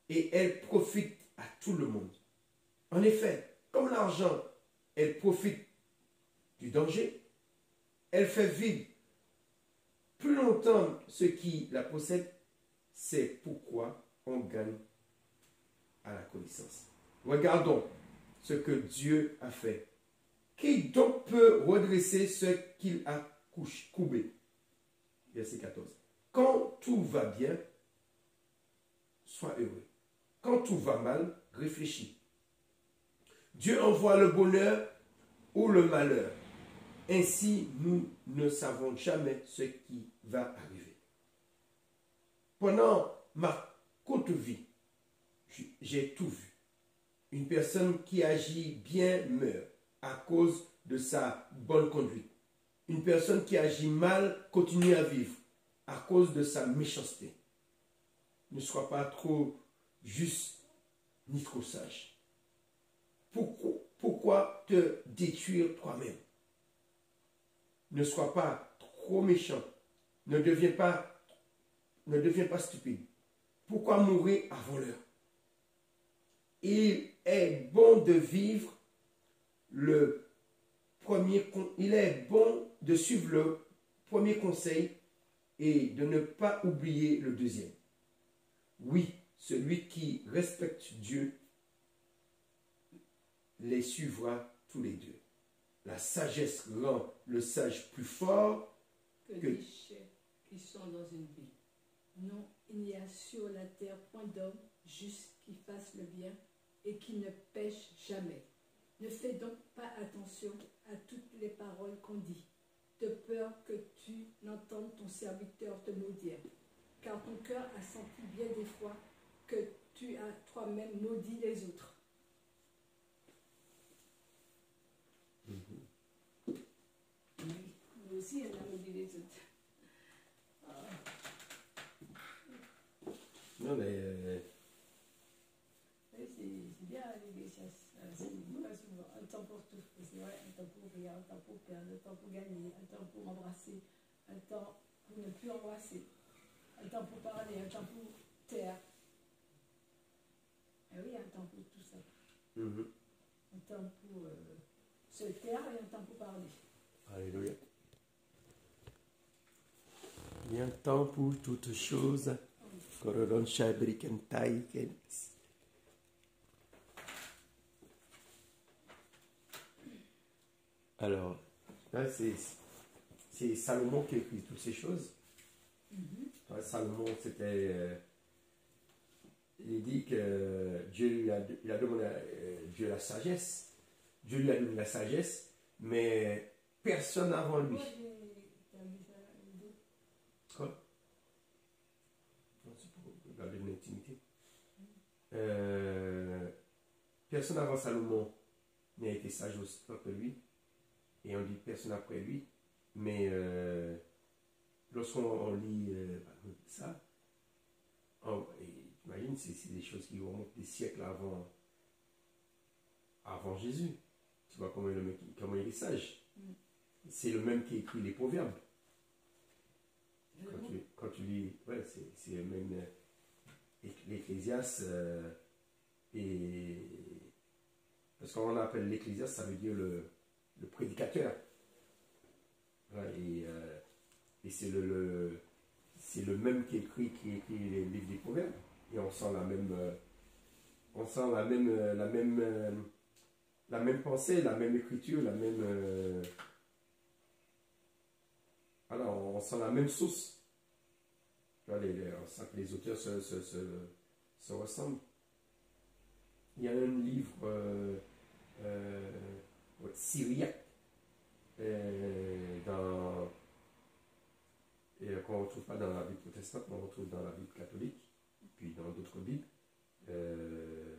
et elle profite à tout le monde. En effet, comme l'argent, elle profite du danger, elle fait vivre plus longtemps ceux qui la possèdent. C'est pourquoi on gagne à la connaissance. Regardons ce que Dieu a fait. Qui donc peut redresser ce qu'il a courbé? Verset 14. Quand tout va bien, sois heureux. Quand tout va mal, réfléchis. Dieu envoie le bonheur ou le malheur. Ainsi, nous ne savons jamais ce qui va arriver. Pendant ma courte vie, j'ai tout vu. Une personne qui agit bien meurt à cause de sa bonne conduite. Une personne qui agit mal continue à vivre à cause de sa méchanceté. Ne sois pas trop juste ni trop sage. Pourquoi te détruire toi-même? Ne sois pas trop méchant. Ne deviens pas stupide. Pourquoi mourir avant l'heure? Il est bon de vivre il est bon de suivre le premier conseil et de ne pas oublier le deuxième. Oui, celui qui respecte Dieu les suivra tous les deux. La sagesse rend le sage plus fort que les chefs qui sont dans une ville. Non, il n'y a sur la terre point d'homme juste qui fasse le bien et qui ne pêche jamais. Ne fais donc pas attention à toutes les paroles qu'on dit, de peur que tu n'entendes ton serviteur te maudire. Car ton cœur a senti bien des fois que tu as toi-même maudit les autres. Oui, nous aussi on a maudit les autres. Non, mais Oui, c'est bien l'église. C'est pas souvent. Un temps pour tout. C'est vrai, un temps pour rire, un temps pour perdre, un temps pour gagner, un temps pour embrasser, un temps pour ne plus embrasser, un temps pour parler, un temps pour taire. Eh oui, un temps pour tout ça. Un temps pour se taire et un temps pour parler. Alléluia. Il y a un temps pour toutes choses. Korodon Shabriken Taiken. Alors, là, c'est Salomon qui écrit toutes ces choses. Salomon, c'était. Il dit que Dieu lui a demandé Dieu la sagesse. Dieu lui a donné la sagesse, mais personne avant lui. Quoi? Non, c'est pour garder une intimité. Personne avant Salomon n'a été sage aussi que lui. Et on dit personne après lui. Mais lorsqu'on lit ça, imagine, c'est des choses qui remontent des siècles avant Jésus. Tu vois comment il est sage. C'est le même qui écrit les proverbes. Quand tu lis, ouais, c'est le même l'Ecclésiaste. Parce qu'on appelle l'Ecclésiaste, ça veut dire le prédicateur. Voilà, et c'est le même qui écrit les livres des proverbes. Et on sent la même pensée, la même écriture, la même voilà, on sent la même source. Voilà, on sent que les auteurs se ressemblent. Il y a un livre syriaque qu'on ne retrouve pas dans la Bible protestante, mais on retrouve dans la Bible catholique, puis dans d'autres Bibles. Je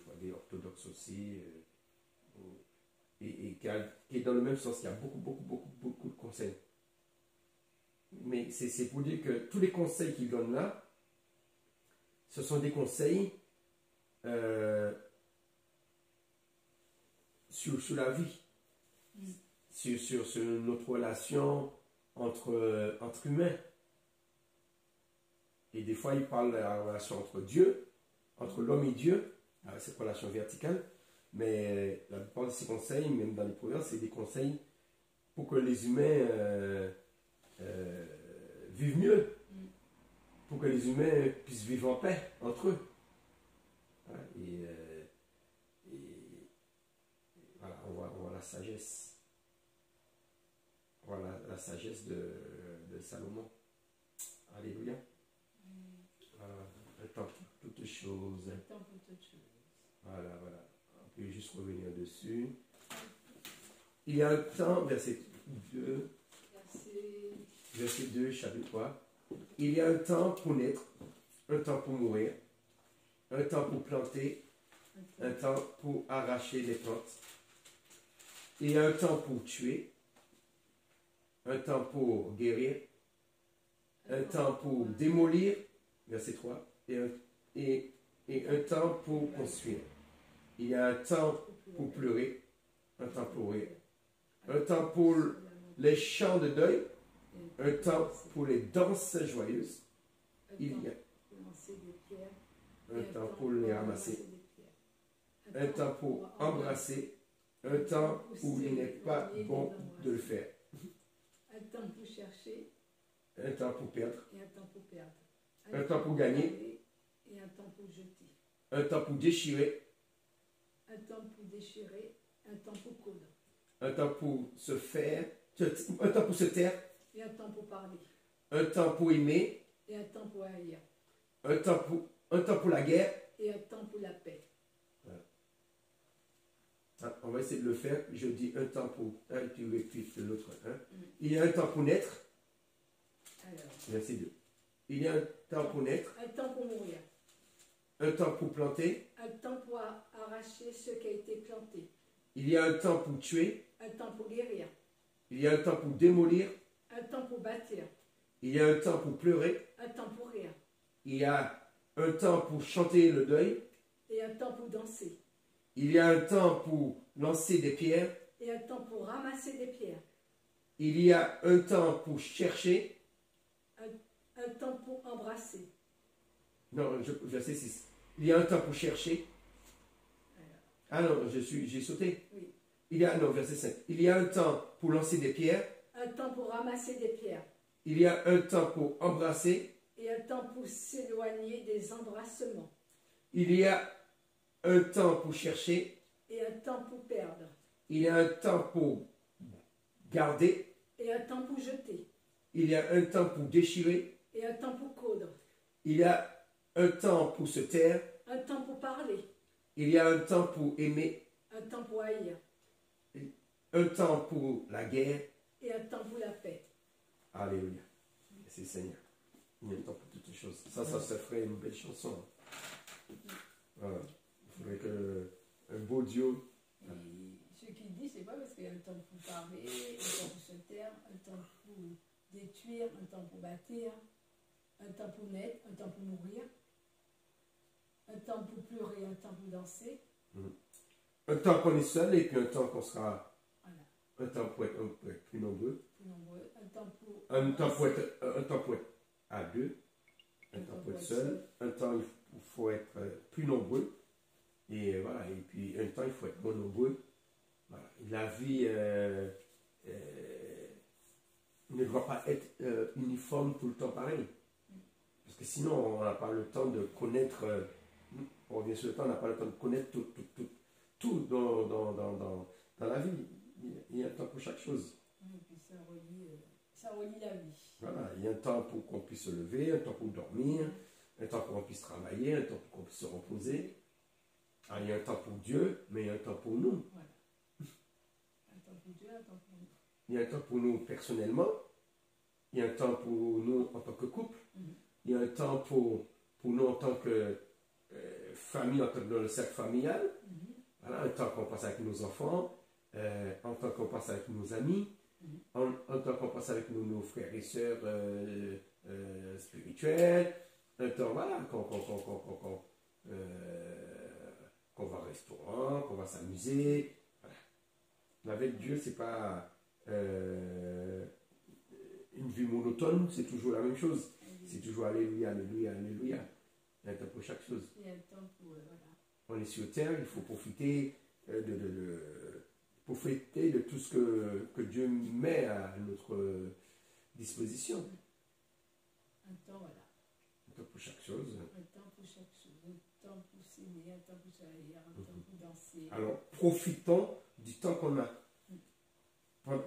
crois des orthodoxes aussi. Et qui est dans le même sens, il y a beaucoup de conseils. Mais c'est pour dire que tous les conseils qu'il donne là, ce sont des conseils sur la vie. sur notre relation entre humains. Et des fois, il parle de la relation entre Dieu, entre l'homme et Dieu, cette relation verticale. Mais la plupart de ces conseils, même dans les proverbes, c'est des conseils pour que les humains vivent mieux, pour que les humains puissent vivre en paix entre eux. Et voilà, on voit la sagesse. Voilà la sagesse de Salomon. Alléluia. Voilà, un temps pour toutes choses. Un temps pour toutes choses. Voilà. On peut juste revenir dessus. Il y a un temps, verset 2, chapitre 3. Il y a un temps pour naître, un temps pour mourir, un temps pour planter, un temps pour arracher les plantes. Il y a un temps pour tuer, un temps pour guérir, un temps pour démolir, verset 3, et un temps pour construire. Il y a un temps pour pleurer, un temps pour rire, un temps pour les chants de deuil, un temps pour les danses joyeuses. Il y a un temps pour les ramasser, un temps pour embrasser, un temps où il n'est pas bon de le faire. Un temps pour chercher. Un temps pour perdre. Et un temps pour perdre. Un temps pour gagner. Et un temps pour jeter. Un temps pour déchirer. Un temps pour déchirer. Un temps pour coudre. Un temps pour se faire. Un temps pour se taire. Et un temps pour parler. Un temps pour aimer. Et un temps pour haïr. Un temps pour la guerre. Et un temps pour la paix. On va essayer de le faire. Je dis un temps pour un et tu répliques de l'autre. Il y a un temps pour naître. Alors. Verset 2. Il y a un temps pour naître. Un temps pour mourir. Un temps pour planter. Un temps pour arracher ce qui a été planté. Il y a un temps pour tuer. Un temps pour guérir. Il y a un temps pour démolir. Un temps pour bâtir. Il y a un temps pour pleurer. Un temps pour rire. Il y a un temps pour chanter le deuil. Et un temps pour danser. Il y a un temps pour lancer des pierres. Et un temps pour ramasser des pierres. Il y a un temps pour chercher. Un temps pour embrasser. Non, verset 6. Il y a un temps pour chercher. Ah non, j'ai sauté. Oui. Verset 5. Il y a un temps pour lancer des pierres. Un temps pour ramasser des pierres. Il y a un temps pour embrasser. Et un temps pour s'éloigner des embrassements. Il y a un temps pour chercher. Et un temps pour perdre. Il y a un temps pour garder. Et un temps pour jeter. Il y a un temps pour déchirer. Et un temps pour coudre. Il y a un temps pour se taire. Un temps pour parler. Il y a un temps pour aimer. Un temps pour haïr. Un temps pour la guerre. Et un temps pour la paix. Alléluia. Merci Seigneur. Il y a un temps pour toutes les choses. Ça se ferait une belle chanson. Voilà. Il faudrait que un beau duo. Et ce qu'il dit, c'est pas parce qu'il y a un temps pour parler, un temps pour se taire, un temps pour détruire, un temps pour bâtir, un temps pour naître, un temps pour mourir, un temps pour pleurer, un temps pour danser. Un temps qu'on est seul et puis un temps qu'on sera. Voilà. Un temps pour être plus nombreux. Plus nombreux. Un temps pour. Un temps pour être à deux. Un temps pour être seul. Un temps il faut être plus nombreux. Et voilà. Et puis un temps il faut être moins nombreux. Voilà. La vie ne doit pas être uniforme tout le temps pareil. Parce que sinon on n'a pas le temps de connaître. On revient sur le temps, on n'a pas le temps de connaître tout dans la vie. Il y a un temps pour chaque chose. Et puis ça relie la vie. Voilà, il y a un temps pour qu'on puisse se lever, un temps pour dormir, un temps pour qu'on puisse travailler, un temps pour qu'on puisse se reposer. Alors, il y a un temps pour Dieu, mais il y a un temps pour nous. Voilà. Un temps pour Dieu, un temps pour nous. Il y a un temps pour nous personnellement. Il y a un temps pour nous en tant que couple. Il y a un temps pour nous en tant que famille, en tant que dans le cercle familial. Voilà, un temps qu'on passe avec nos enfants, un temps qu'on passe avec nos amis, un temps qu'on passe avec nos frères et sœurs spirituels, un temps voilà, qu'on va au restaurant, qu'on va s'amuser. Voilà. Avec Dieu, c'est pas une vie monotone, c'est toujours la même chose. C'est toujours Alléluia, Alléluia, Alléluia. Il y a un temps pour chaque chose. Il y a un temps pour. Voilà. On est sur terre, il faut profiter profiter de tout ce que Dieu met à notre disposition. Un temps, voilà. Un temps pour chaque chose. Un temps pour chaque chose. Un temps pour s'aimer, un temps pour travailler, un temps pour danser. Alors, profitons du temps qu'on a.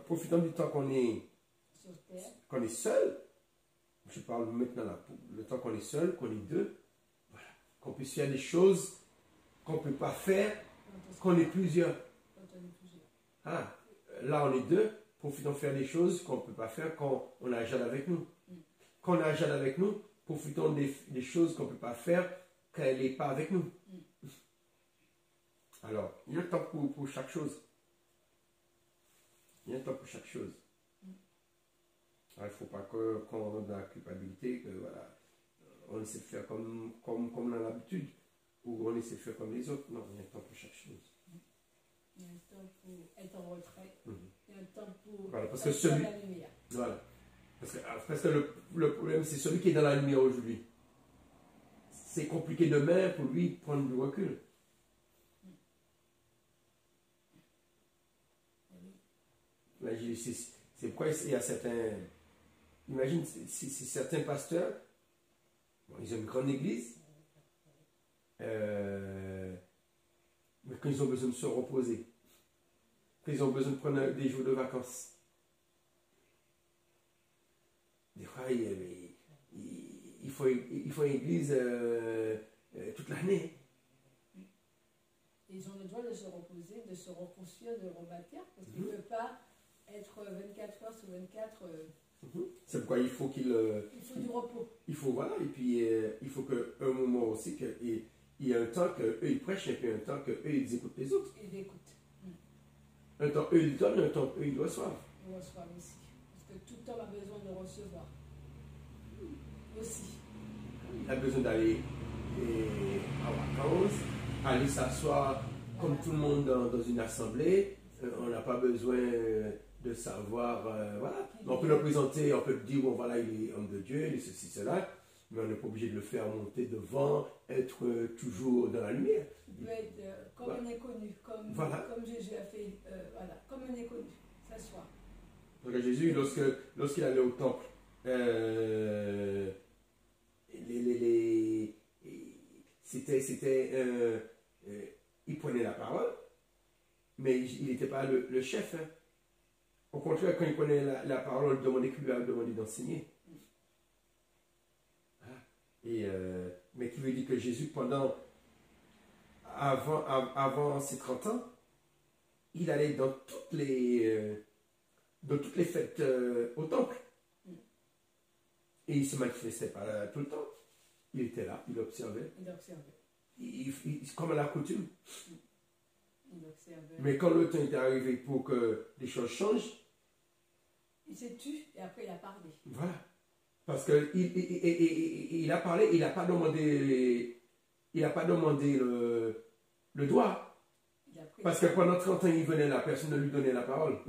Profitons du temps qu'on est seul. Je parle maintenant là, le temps qu'on est seul, qu'on est deux. Voilà. Qu'on puisse faire des choses qu'on ne peut pas faire, qu'on est plusieurs. Ah, là, on est deux. Profitons de faire des choses qu'on ne peut pas faire quand on a Jade avec nous. Quand on a Jade avec nous, profitons des choses qu'on ne peut pas faire quand elle n'est pas avec nous. Alors, il y a un temps pour chaque chose. Il y a un temps pour chaque chose. Alors, il ne faut pas qu'on rende la culpabilité, que voilà, on essaie de faire comme on a l'habitude, ou on essaie de faire comme les autres. Non, il y a un temps pour chaque chose. Il y a un temps pour être en retrait. Il y a un temps pour voilà, parce que être dans la lumière. Voilà. Parce que le problème, c'est celui qui est dans la lumière aujourd'hui. C'est compliqué demain pour lui prendre du recul. C'est pourquoi il y a certains... Imagine, si certains pasteurs, bon, ils ont une grande église, mais quand ils ont besoin de se reposer, quand ils ont besoin de prendre des jours de vacances, des fois, il faut une église toute l'année. Ils ont le droit de se reposer, de se reconstruire, de rebâtir, parce qu'il ne peut pas être 24 heures sur 24. C'est pourquoi il faut qu'il... il faut du repos. Il faut, voilà, et puis il faut qu'à un moment aussi, il y a un temps qu'eux ils prêchent, et puis un temps qu'eux ils écoutent les autres. Ils écoutent. Un temps eux ils donnent, un temps eux ils reçoivent. Ils reçoivent aussi. Parce que tout homme a besoin de recevoir. Aussi. Il a besoin d'aller en vacances, aller s'asseoir comme tout le monde dans une assemblée. On n'a pas besoin de savoir, voilà. On peut le présenter, on peut dire, bon voilà, il est homme de Dieu, il est ceci, cela, mais on n'est pas obligé de le faire monter devant, être toujours dans la lumière. Il peut être comme un inconnu, comme Jésus a fait, voilà, comme un inconnu, s'asseoir. Donc Jésus, lorsqu'il allait au temple, il prenait la parole, mais il n'était pas le chef. Hein. Au contraire, quand il prenait la parole, on lui demandait qu'il lui a demandé d'enseigner. Mais qui veut dire que Jésus, avant ses 30 ans, il allait dans toutes les fêtes au temple. Et il ne se manifestait pas tout le temps. Il était là, il observait. Comme à la coutume. Mais quand le temps était arrivé pour que les choses changent, il s'est tu et après il a parlé. Voilà. Parce qu'il a parlé, il n'a pas demandé le doigt. Parce que pendant 30 ans, il venait là, personne ne lui donnait la parole.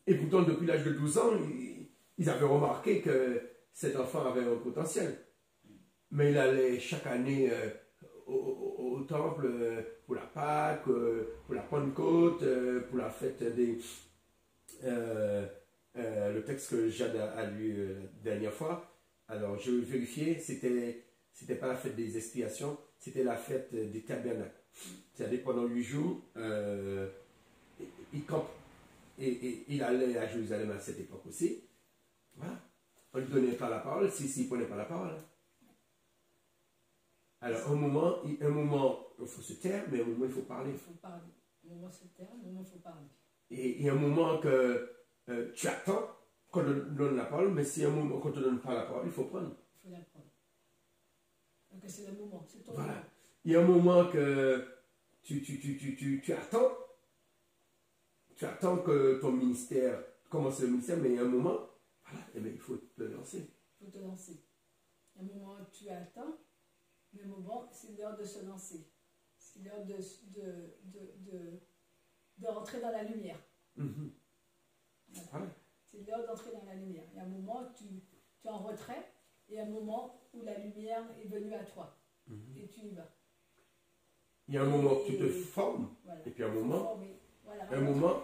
Et pourtant, depuis l'âge de 12 ans, ils avaient remarqué que cet enfant avait un potentiel. Mais il allait chaque année au temple pour la Pâque, pour la Pentecôte, pour la fête des... le texte que Jade a lu la dernière fois. Alors, je vais vérifier, c'était pas la fête des expiations, c'était la fête des tabernacles. C'est-à-dire pendant 8 jours, il campe. Et il allait à Jérusalem à cette époque aussi. Voilà. On ne lui donnait pas la parole s'il ne prenait pas la parole. Alors, un moment, il faut se taire, mais un moment, il faut parler. Il faut parler. Un moment, se taire, un moment, il faut parler. Et un moment que tu attends qu'on te donne la parole, mais si un moment qu'on ne te donne pas la parole, il faut prendre. Il faut la prendre. Donc, c'est le moment, c'est ton voilà. moment. Il y a un moment que tu attends. Tu attends que ton ministère commence le ministère, mais il y a un moment, voilà, et bien, il faut te lancer. Il faut te lancer. Il y a un moment où tu attends, mais un moment, c'est l'heure de se lancer. C'est l'heure de rentrer dans la lumière. Mhm. Voilà. Voilà. C'est l'heure d'entrer dans la lumière. Il y a un moment où tu es en retrait et un moment où la lumière est venue à toi. Mhm. Et tu y vas. Il y a un moment où tu te formes, Voilà. et puis un moment, Formé. Voilà. un moment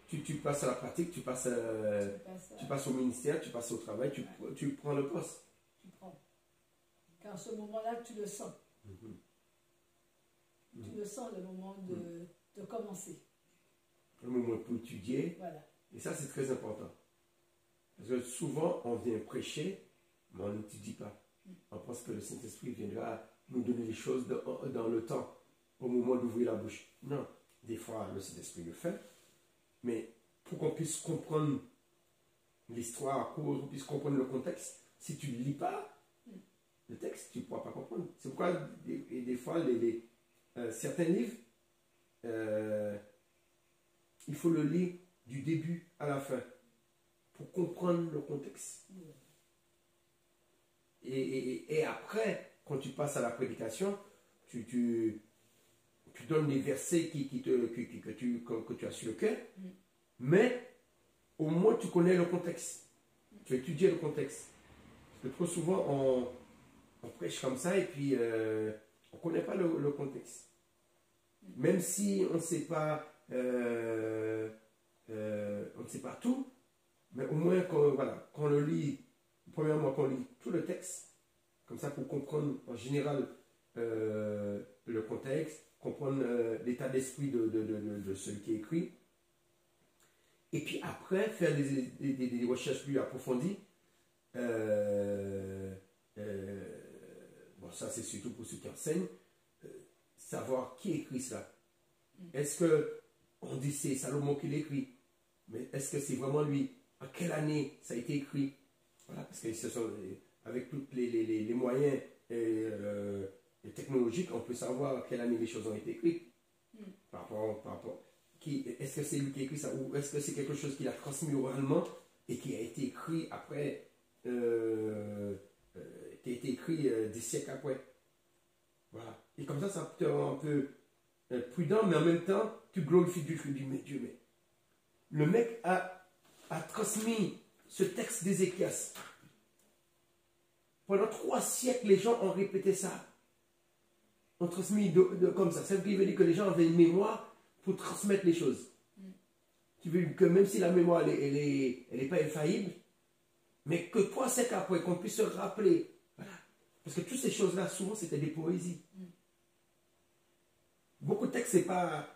tu passes à la pratique, tu passes, Tu tu passes au ministère, tu passes au travail, tu prends le poste. tu prends. Car ce moment-là, tu le sens. Mhm. Tu le sens, le moment de commencer. Le moment pour étudier, Voilà. et ça c'est très important. Parce que souvent on vient prêcher, mais on n'étudie pas. On pense que le Saint-Esprit viendra nous donner les choses dans le temps, au moment d'ouvrir la bouche. Non, des fois le Saint-Esprit le fait, mais pour qu'on puisse comprendre l'histoire, pour qu'on puisse comprendre le contexte, si tu ne lis pas le texte, tu ne pourras pas comprendre. C'est pourquoi des fois certains livres, il faut le lire du début à la fin pour comprendre le contexte. Et après, quand tu passes à la prédication, tu donnes les versets que tu as sur le cœur, mais au moins tu connais le contexte. Tu étudies le contexte. Parce que trop souvent, on prêche comme ça et puis on ne connaît pas le contexte. Même si on ne sait pas, on ne sait pas tout, mais au moins quand on le lit, premièrement qu'on lit tout le texte, comme ça pour comprendre en général le contexte, comprendre l'état d'esprit de celui qui écrit, et puis après faire des recherches plus approfondies. Bon, ça c'est surtout pour ceux qui enseignent, savoir qui écrit ça. Est-ce que on dit c'est Salomon qui l'écrit, mais est-ce que c'est vraiment lui? En quelle année ça a été écrit? Voilà, parce que avec tous les moyens technologiques, on peut savoir à quelle année les choses ont été écrites. Par rapport, est-ce que c'est lui qui a écrit ça, ou est-ce que c'est quelque chose qu'il a transmis oralement et qui a été écrit après, qui a été écrit des siècles après. Voilà. Et comme ça te rend un peu prudent, mais en même temps, tu glorifies Dieu. Tu dis, mais Dieu, mais le mec a transmis ce texte d'Ézéchias. Pendant 3 siècles, les gens ont répété ça. On transmis comme ça. Ça veut dire que les gens avaient une mémoire pour transmettre les choses. Qui veut dire que même si la mémoire, elle est pas infaillible, mais que 3 siècles après, qu'on puisse se rappeler. Voilà. Parce que toutes ces choses-là, souvent, c'était des poésies. Beaucoup de textes, c'est pas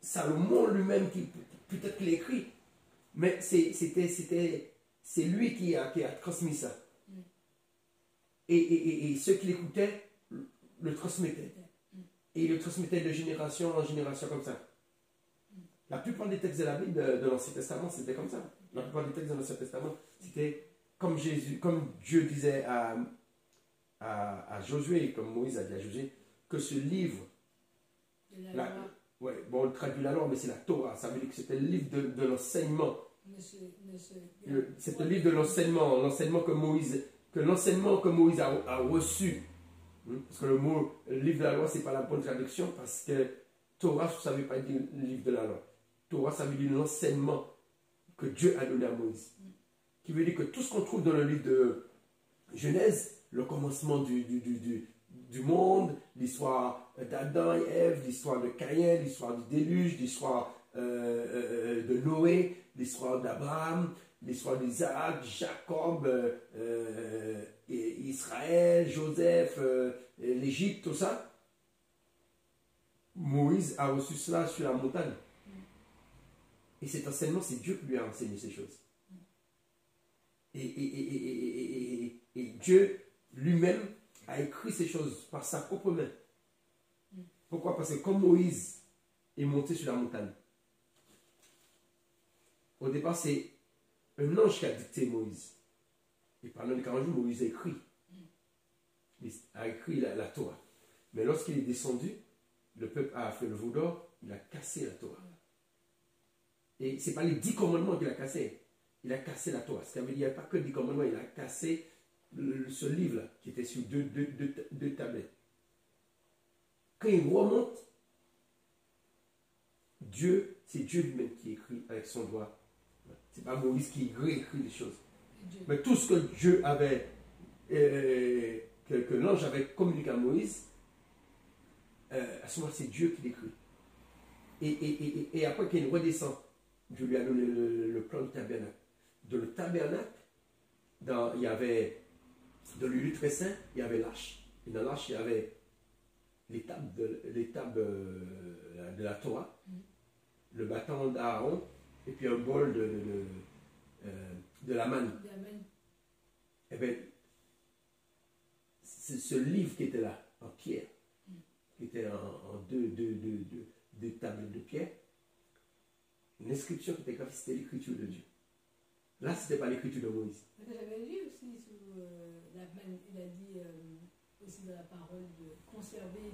Salomon lui-même qui peut-être qu'il écrit, mais c'est lui qui a transmis ça. Et ceux qui l'écoutaient le transmettaient. Et ils le transmettaient de génération en génération comme ça. La plupart des textes de la Bible, de l'Ancien Testament, c'était comme ça. La plupart des textes de l'Ancien Testament, c'était comme Dieu disait à Josué, comme Moïse a dit à Josué, que ce livre, ouais, bon, on traduit la loi, mais c'est la Torah, ça veut dire que c'était le livre de l'enseignement. C'est le livre de l'enseignement, l'enseignement que Moïse a reçu. Parce que le livre de la loi, c'est pas la bonne traduction, parce que Torah, ça ne veut pas dire le livre de la loi. Torah, ça veut dire l'enseignement que Dieu a donné à Moïse. Qui veut dire que tout ce qu'on trouve dans le livre de Genèse, le commencement du monde, l'histoire d'Adam et Ève, l'histoire de Caïn, l'histoire du déluge, l'histoire de Noé, l'histoire d'Abraham, l'histoire d'Isaac, Jacob, Israël, Joseph, l'Égypte, tout ça. Moïse a reçu cela sur la montagne. Et cet enseignement, c'est Dieu qui lui a enseigné ces choses. Et Dieu lui-même a écrit ces choses par sa propre main. Pourquoi? Parce que comme Moïse est monté sur la montagne, au départ, c'est un ange qui a dicté Moïse. Et pendant les 40 jours, Moïse a écrit. Il a écrit la Torah. Mais lorsqu'il est descendu, le peuple a fait le veau d'or, il a cassé la Torah. Et ce n'est pas les 10 commandements qu'il a cassé. Il a cassé la Torah. Ce qui veut dire qu'il n'y a pas que 10 commandements, il a cassé ce livre-là, qui était sur deux tablettes. Quand il remonte, Dieu, c'est Dieu lui-même qui écrit avec son doigt. C'est pas Moïse qui réécrit les choses. Dieu. Mais tout ce que Dieu avait, que l'ange avait communiqué à Moïse, à ce moment c'est Dieu qui l'écrit. Et après qu'il redescend, Dieu lui a donné le plan du tabernacle. Dans le tabernacle, il y avait, dans le lieu très saint, il y avait l'arche. Et dans l'arche, il y avait l'étape de la Torah, le bâton d'Aaron, et puis un bol de la manne. Amen. Eh bien, c'est ce livre qui était là, en pierre, qui était en deux tables de pierre, une inscription qui était graphée, c'était l'écriture de Dieu. Là, ce n'était pas l'écriture de Moïse. J'avais lu aussi sur la manne, il a dit aussi dans la parole de conserver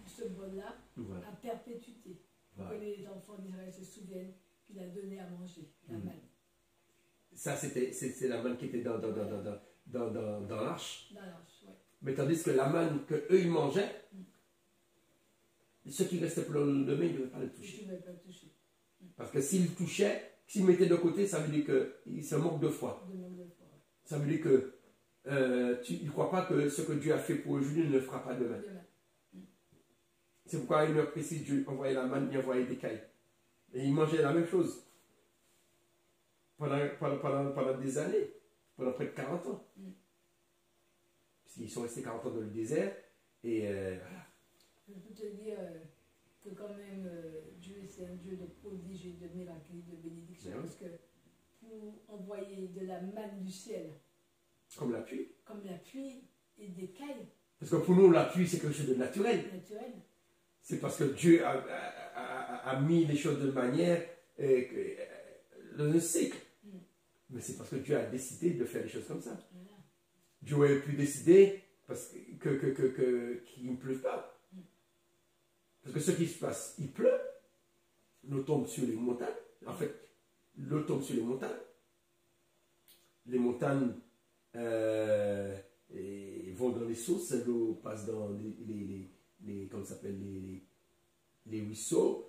ce bol-là Voilà. à perpétuité. Pour Voilà. que les enfants d'Israël se souviennent qu'il a donné à manger, la manne. Ça, c'est la manne qui était dans l'arche. Dans l'arche, ouais. Mais tandis que la manne qu'eux, ils mangeaient, ce qui restait pour le lendemain, ils ne devaient pas le Et toucher. tu ne vas pas le toucher. Parce que s'ils le touchaient, s'ils mettaient de côté, ça veut dire qu'ils se moquent de foi. De même de foi. Ça veut dire que tu ne crois pas que ce que Dieu a fait pour aujourd'hui ne le fera pas demain. Demain. C'est pourquoi à une heure précise, Dieu envoyait la manne, il envoyait des cailles. Et ils mangeaient la même chose. Pendant des années. Pendant près de 40 ans. Ils sont restés 40 ans dans le désert. Et voilà. Je peux te dire que quand même Dieu c'est un Dieu de prodige et de miracles, de bénédiction. Bien oui. Parce que pour envoyer de la manne du ciel, Comme la pluie. comme la pluie et des cailles Parce que pour nous, la pluie, c'est quelque chose de naturel. naturelles, C'est parce que Dieu a mis les choses de manière, le cycle. Mais c'est parce que Dieu a décidé de faire les choses comme ça. voilà. Dieu aurait pu décider parce qu'il ne pleuve pas. Parce que ce qui se passe, il pleut, l'eau tombe sur les montagnes. En fait, l'eau tombe sur les montagnes. Les montagnes vont dans les sources, l'eau passe dans comment ça s'appelle, les ruisseaux.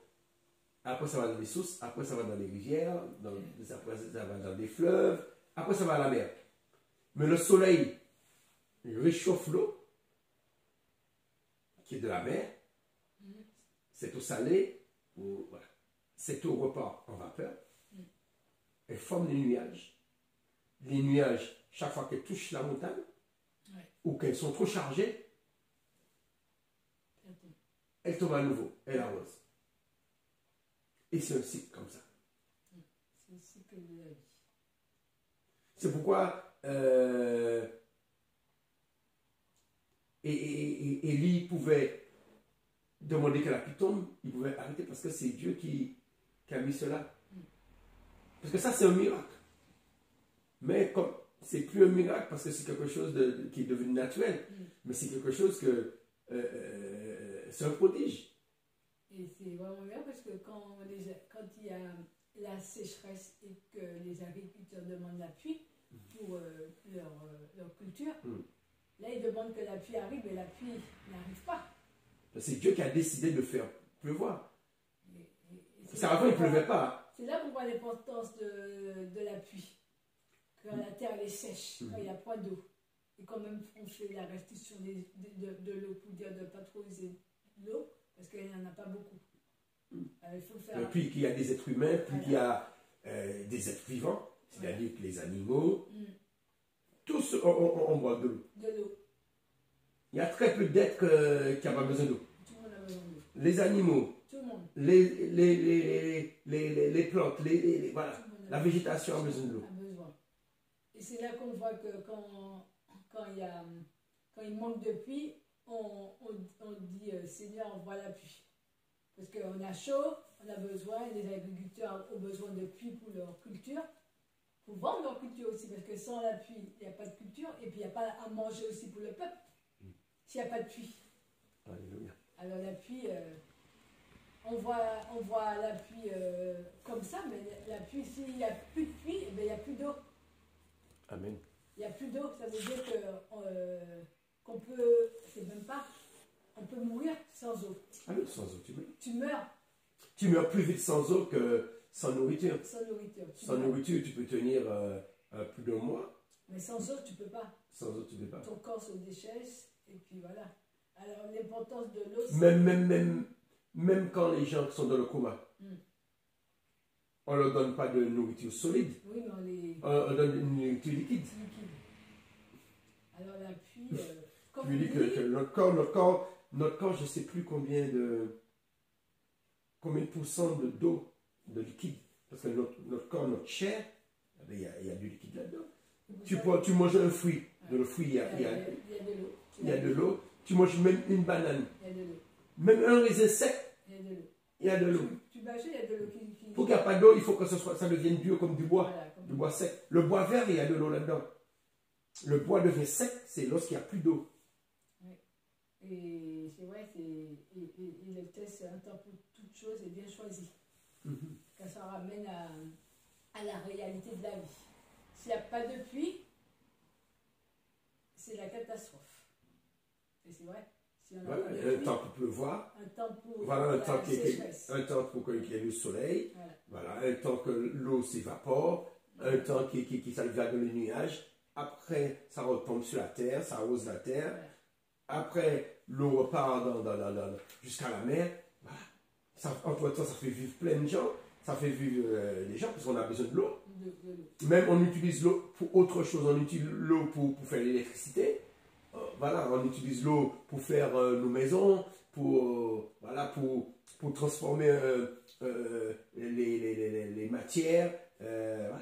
Après, ça va dans les sources. Après, ça va dans les rivières. Après, ça va dans des fleuves. Après, ça va à la mer. Mais le soleil réchauffe l'eau qui est de la mer. Cette eau salée, voilà. Cette eau repart en vapeur. Elle forme des nuages. Les nuages, chaque fois qu'elles touchent la montagne, ou qu'elles sont trop chargées, elles tombent à nouveau, elles arrosent. Et c'est un cycle comme ça. C'est le cycle de la vie. C'est pourquoi Élie pouvait demander que la pluie tombe, il pouvait arrêter parce que c'est Dieu qui a mis cela. Parce que ça, c'est un miracle. Mais comme c'est plus un miracle parce que c'est quelque chose qui est devenu naturel, mais c'est quelque chose que c'est un prodige. Et c'est vraiment bien parce que quand il y a la sécheresse et que les agriculteurs demandent la pluie pour leur culture, là ils demandent que la pluie arrive et la pluie n'arrive pas. C'est Dieu qui a décidé de faire pleuvoir. C'est Ça, avant, il ne pleuvait pas. C'est là qu'on voit l'importance de la pluie. Quand la terre elle est sèche, quand il n'y a pas d'eau. Et quand même on fait la restriction de l'eau pour dire de ne pas trop user l'eau, parce qu'il n'y en a pas beaucoup. Il faut faire. Puis qu'il y a des êtres humains, puis qu'il y a des êtres vivants, c'est-à-dire que les animaux, tous on boit de l'eau. De l'eau. Il y a très peu d'êtres qui n'ont pas besoin d'eau. Tout le monde a besoin d'eau. Les animaux, Tout le monde. les plantes, voilà. Tout le monde a La végétation a besoin de l'eau. a besoin. Et c'est là qu'on voit que quand il manque de pluie, on dit Seigneur, envoie la pluie. Parce qu'on a chaud, on a besoin, les agriculteurs ont besoin de pluie pour leur culture, pour vendre leur culture aussi, parce que sans la pluie, il n'y a pas de culture, et puis il n'y a pas à manger aussi pour le peuple, s'il n'y a pas de pluie. Alléluia. Alors la pluie, on voit la pluie comme ça, mais la pluie, s'il n'y a plus de pluie, eh bien, il n'y a plus d'eau. Amen. Il n'y a plus d'eau, ça veut dire qu'on peut, c'est même pas, on peut mourir sans eau. Ah oui, sans eau, tu meurs. Tu meurs. Tu meurs plus vite sans eau que sans nourriture. Sans nourriture. Sans nourriture, tu peux tenir plus d'un mois. Mais sans eau, tu peux pas. Sans eau, tu ne peux pas. Ton corps se déchaisse et puis voilà. Alors l'importance de l'eau, c'est... Même quand les gens sont dans le coma, on ne leur donne pas de nourriture solide. Oui, mais on les... On donne une nourriture liquide. liquide. Alors l'appui... Je lui dis que notre corps, je ne sais plus combien de pourcents d'eau, de liquide. Parce que notre corps, notre chair, il y a du liquide là-dedans. Tu manges un fruit. Dans le fruit, il y a de l'eau. Il y a de l'eau. Tu manges même une banane. Il y a de l'eau. Même un raisin sec, Il y a de l'eau. il y a de l'eau. Tu bâches, il y a de l'eau qui... Pour qu'il n'y ait pas d'eau, il faut que ça devienne dur comme du bois. Voilà, comme Du bois sec. Le bois vert, il y a de l'eau là-dedans. Le bois devient sec, c'est lorsqu'il n'y a plus d'eau. Oui. Et c'est vrai, et le test, un temps pour toute chose, est bien choisi. Quand ça ramène à la réalité de la vie. S'il n'y a pas de pluie, c'est la catastrophe. Et c'est vrai. Si on a Voilà, pas de il y a un pluie, temps pour pleuvoir. un temps pour Voilà, un la temps sécheresse. pour qu'il y ait le soleil. Voilà. Voilà, un temps que l'eau s'évapore. Un temps qui s'allume dans les nuages. Après, ça retombe sur la terre, ça arrose la terre. Voilà. Après, l'eau repart jusqu'à la mer. Voilà. Entre-temps, ça fait vivre plein de gens. Ça fait vivre les gens parce qu'on a besoin de l'eau. De l'eau. Même on utilise l'eau pour autre chose. On utilise l'eau pour faire l'électricité. Voilà, on utilise l'eau pour faire nos maisons, pour transformer les matières. Voilà.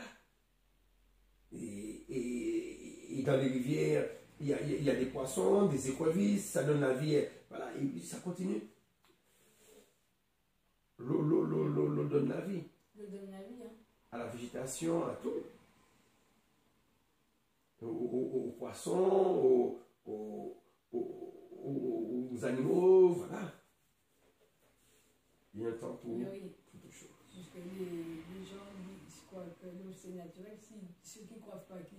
Et dans les rivières, il y a des poissons, des écrevisses, ça donne la vie. Voilà, et ça continue. L'eau donne la vie. L'eau donne la vie, hein. À la végétation, à tout. Aux poissons, aux animaux, voilà. Il y a un temps pour Oui. toutes choses. Parce que les gens disent quoi, que l'eau c'est naturel. Ceux qui ne croient pas qu'il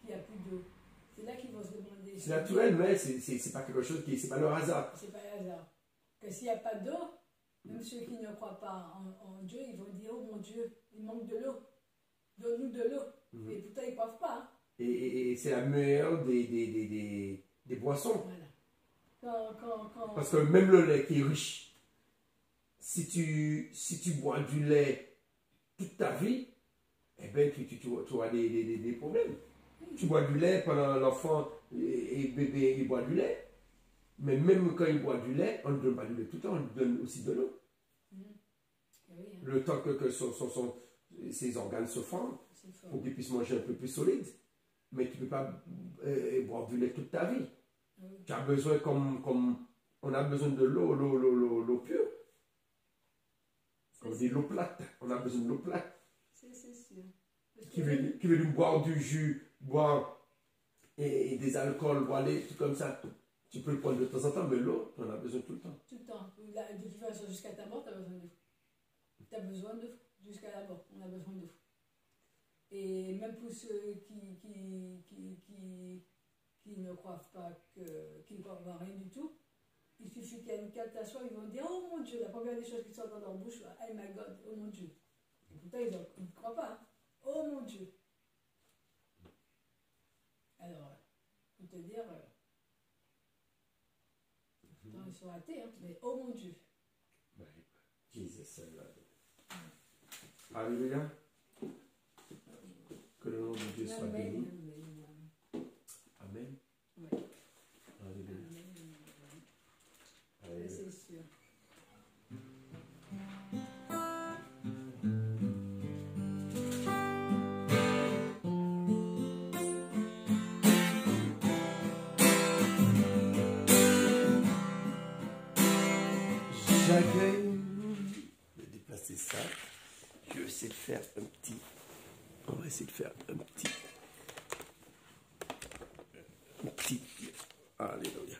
n'y a plus d'eau, c'est là qu'ils vont se demander. C'est naturel, mais c'est pas quelque chose c'est pas le hasard. C'est pas le hasard. Que s'il n'y a pas d'eau, même ceux qui ne croient pas en Dieu, ils vont dire, oh mon Dieu, il manque de l'eau. Donne-nous de l'eau. Et pourtant, ils ne croient pas. Hein. Et c'est la meilleure des boissons. Voilà. Parce que même le lait qui est riche, si tu bois du lait toute ta vie, eh ben, tu auras des problèmes. Tu bois du lait pendant l'enfant et bébé, il boit du lait. Mais même quand il boit du lait, on ne donne pas du lait tout le temps, on lui donne aussi de l'eau. Oui, hein. Le temps que ses organes se forment, pour qu'il puisse manger un peu plus solide. Mais tu ne peux pas boire du lait toute ta vie. Oui. Tu as besoin, comme on a besoin de l'eau pure. Comme on dit l'eau plate. On a besoin de l'eau plate. C'est sûr. Qui veut lui boire du jus, boire et des alcools, boire des trucs comme ça. Tu peux le prendre de temps en temps, mais l'eau, on a besoin tout le temps. Tout le temps. De toute façon, jusqu'à ta mort, tu as besoin d'eau. Tu as besoin d'eau. Jusqu'à la mort, on a besoin d'eau. Et même pour ceux qui ne croient pas, qui ne croient en rien du tout, il suffit qu'il y ait une catastrophe, ils vont dire, oh mon Dieu, la première des choses qui sortent dans leur bouche, oh my God, oh mon Dieu. Et pourtant, ils ne croient pas. Hein. Oh mon Dieu. Alors, pour te dire, pourtant ils sont athées, hein, mais oh mon Dieu. Jesus, Alléluia. Que le nom de Dieu soit béni. Amen. Oui. Alléluia. Amen. C'est sûr. J'accueille. Je vais déplacer ça. Je vais essayer de faire un petit. On va essayer de faire un petit. Alléluia.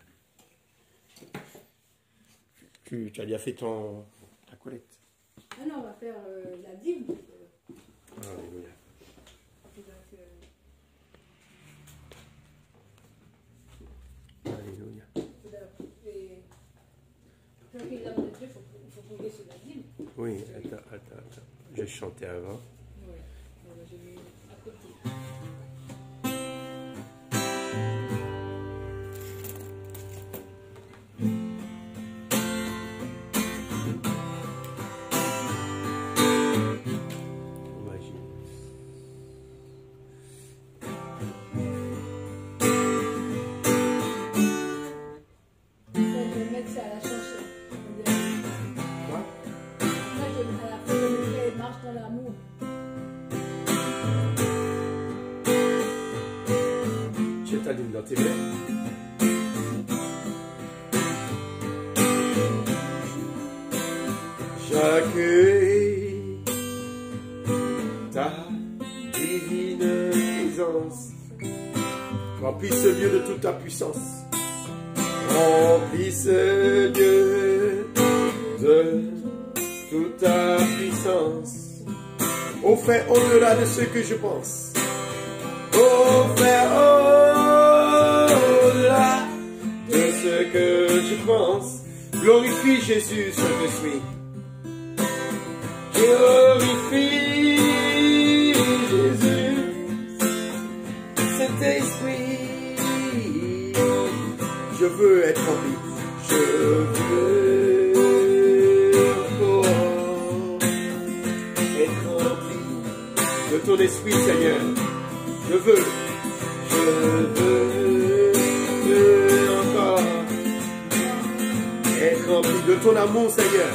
Tu as déjà fait ta collecte. Ah non, on va faire la dîme. Alléluia. Alléluia. Quand il a de Dieu, il faut trouver sur la dîme. Oui. chanter avant. Oui, voilà, j'ai mis à côté. Imagine. Je vais mettre ça à la chanson. Quoi? Moi, à la fin, je mettrai Marche dans l'amour. Tu t'allumes dans tes mains. J'accueille ta divine présence. Remplis ce lieu de toute ta puissance. Remplis ce lieu de toute ta puissance. Ô fait au-delà de ce que je pense. Ô fait au-delà de ce que je pense. Glorifie Jésus, Saint-Esprit. Glorifie Jésus, Saint-Esprit. Je veux être rempli. Je veux être rempli de ton esprit, Seigneur. Je veux encore être rempli de ton amour, Seigneur.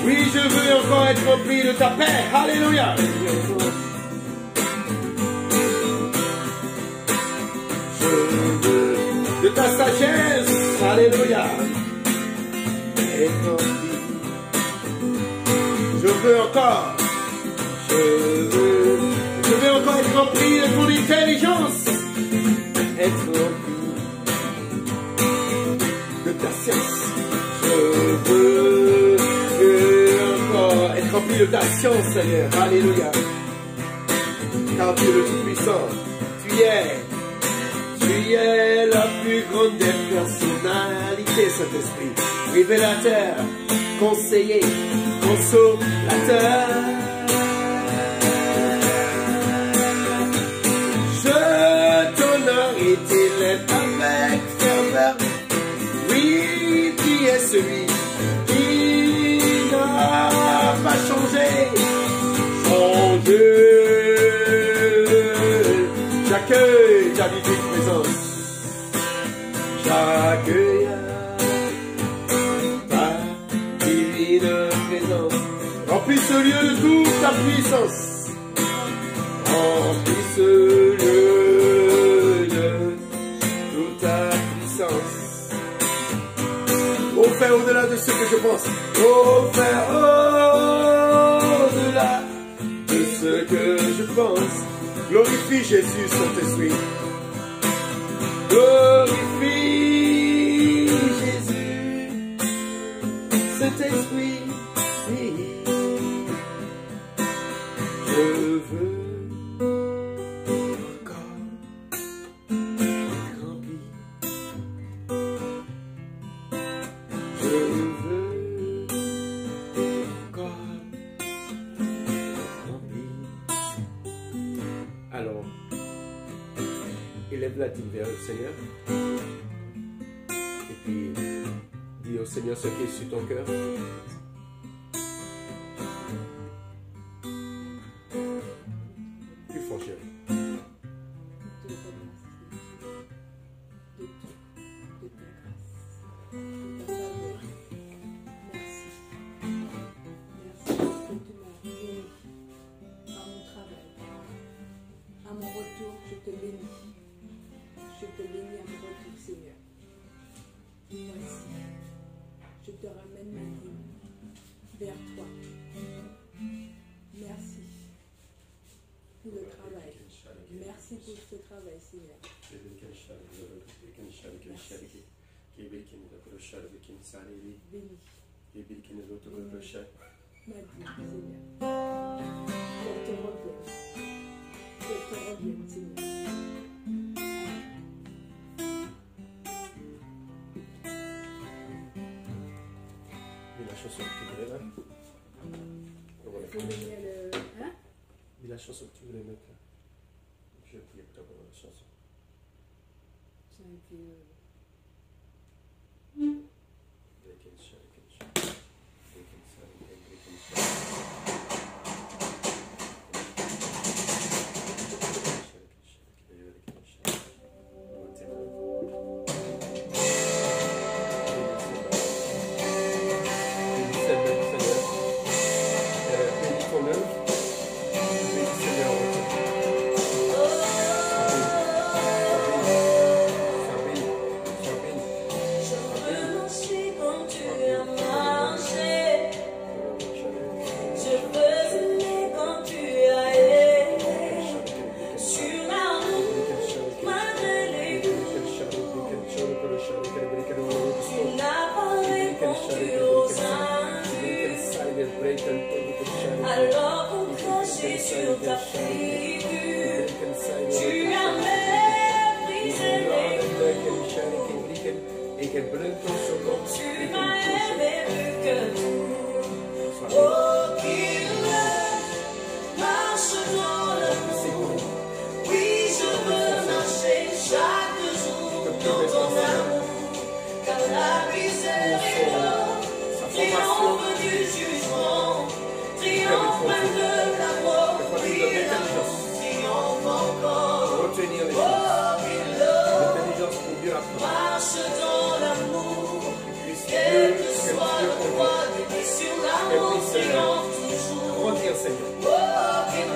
Oui, je veux encore être rempli de ta paix. Alléluia. Je veux de ta sagesse. Alléluia. Être rempli. Je veux encore. Je veux encore être rempli de ton intelligence. Être rempli de ta science. Je veux encore être rempli de ta science, Seigneur. Alléluia. Car tu es le Tout-Puissant. Tu es la plus grande des personnalités, Saint-Esprit. Révélateur, conseiller, consolateur. Je t'honore et t'élève avec ferveur. Oui, tu es celui qui n'a pas changé. J'accueille ta divine présence. J'accueille ta divine présence. Remplis ce lieu de toute ta puissance. Remplis ce lieu de toute ta puissance. Ô Père, au-delà de ce que je pense. Ô Père, au-delà de ce que je pense. Glorifie Jésus, Saint-Esprit. Glorifie Jésus, Saint-Esprit. Je veux encore être rempli. Je veux encore être rempli. Alors, élève la dîme vers le Seigneur. Et puis, dis au Seigneur ce qui est sur ton cœur. Plus fort, chérie. Je te remercie de tout, de ta grâce, de ta faveur. Merci. Merci parce que tu m'as béni à mon travail. À mon retour, je te bénis. Je te bénis à mon retour, Seigneur. Voici, je te ramène ma dîme vers toi. Merci pour le travail. Merci pour ce travail, Seigneur. Bénis ma dîme, Seigneur. Qu'elle te revienne. Qu'elle te revienne, Seigneur. la chanson que tu voulais là. Il faut venir le... Hein? Dis la chanson que tu voulais mettre là. Je vais prier pour la chanson. C'est un vieux... Alors qu'on crachait sur ta figure, tu as même brisé les coups. Tu m'as aimé plus que tout. Oh, qu'il marche dans l'amour. Oui, je veux marcher chaque jour dans ton amour. Car la miséricorde triomphe du jugement. Triomphe de la mort, oui, l'amour triomphe encore. Retenir les Oh, choses. qu'il L'intelligence pour bien apprendre. marche dans l'amour. Quel que soit le poids du sur l'amour triomphe toujours. Grandir, Seigneur. Oh, qu'il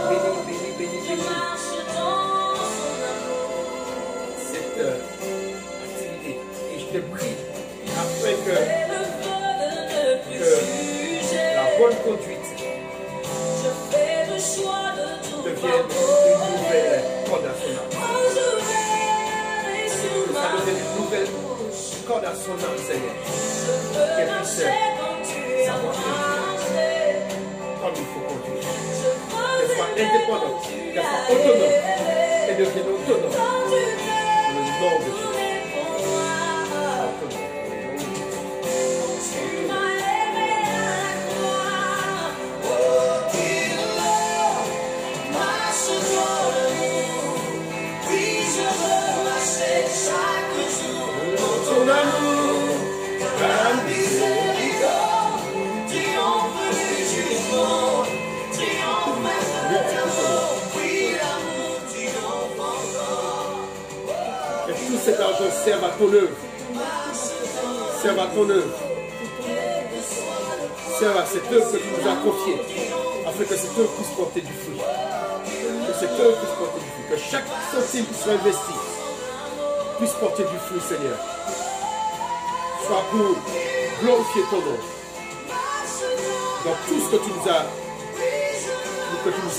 Bénis, bénis, bénis, tu bénis marches dans son amour. cette activité. Et je te prie, afin que Et le feu de ne plus juger. la bonne conduite Je fais le choix de tout devienne une pardonner. nouvelle corde à son âme. Oh, je vais sur Que ma ça devienne une nouvelle bouche. corde à son âme, Seigneur. Je veux marcher quand tu as marché. Comme il faut conduire. Je veux Qu'elle soit aimer indépendante, quand tu qu'elle soit as autonome. aimé. Qu'elle devienne autonome. Quand tu Dans le nom de Jésus. t'es pour moi. Autonome. Dans le nom de Jésus. Tu m'as aimé à la croix. Oh, qu'il marche dans l'amour. Oui, je veux marcher chaque jour dans ton amour. Car la miséricorde triomphe du jugement. Triomphe de l'amour. Oui, l'amour triomphe encore. Que tout cet argent serve à ton œuvre. Serve à ton œuvre. Serve à cette œuvre que tu nous as confiée. Afin que cette œuvre puisse porter du fruit. Que cette œuvre puisse porter du fruit. Que chaque centime qui soit investi puisse porter du fruit, Seigneur. Soit pour glorifier ton nom. Dans tout ce que tu nous as,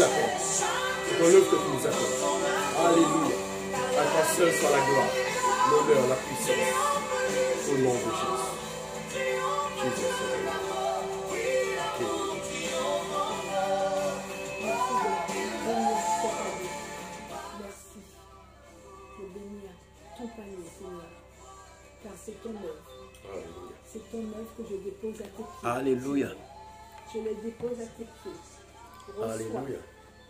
apportes. Dans l'œuvre que tu nous apportes. Alléluia. À toi seul soit la gloire, l'honneur, la puissance. Au nom de Jésus. Jésus, Seigneur. Merci de bénir ton panier, Seigneur, car c'est ton œuvre. Alléluia. C'est ton œuvre que je dépose à tes pieds. Alléluia. Je les dépose à tes pieds. Alléluia.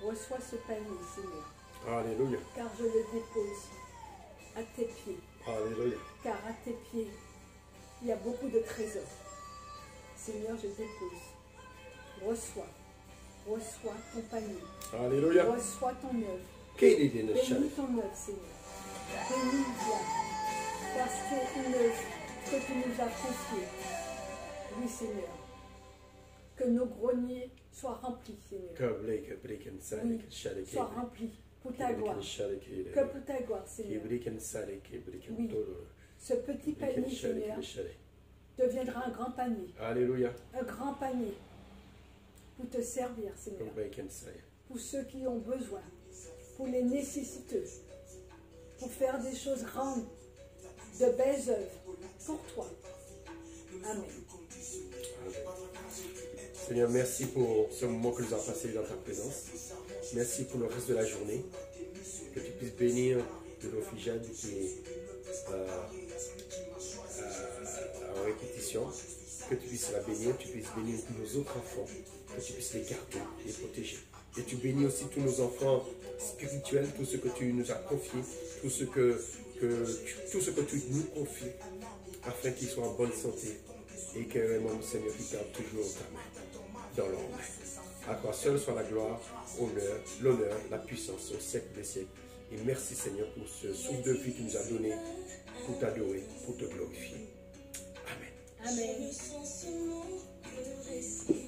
Reçois ce panier, Seigneur, Alléluia. car je le dépose à tes pieds. Alléluia. Car à tes pieds, il y a beaucoup de trésors. Seigneur, je dépose. Reçois ton panier. Alléluia. Reçois ton œuvre. Bénis de notre Bénis ton œuvre, Seigneur. Bénis-la. Parce que c'est une œuvre que tu nous as confiée. Oui, Seigneur. Que nos greniers soient remplis, Seigneur. Oui, soient remplis pour ta gloire. Que pour ta gloire, Seigneur. Oui. Ce petit panier, Seigneur, deviendra un grand panier. Alléluia. Un grand panier pour te servir, Seigneur. Pour ceux qui ont besoin. Pour les nécessiteux. Pour faire des choses grandes. De belles œuvres. Pour toi. Amen. Seigneur, merci pour ce moment que nous avons passé dans ta présence. Merci pour le reste de la journée. Que tu puisses bénir de l'Ophigène qui est en répétition. que tu puisses la bénir, tu puisses bénir nos autres enfants, que tu puisses les garder, les protéger. Et tu bénis aussi tous nos enfants spirituels, tout ce que tu nous as confié, tout ce que tu nous confies, afin qu'ils soient en bonne santé et que mon Seigneur qui garde toujours ta main dans leur main. À toi seul soit la gloire, l'honneur, la puissance au siècle des siècles. Et merci Seigneur pour ce souffle de vie que tu nous as donné pour t'adorer, pour te glorifier. Amen. Amen.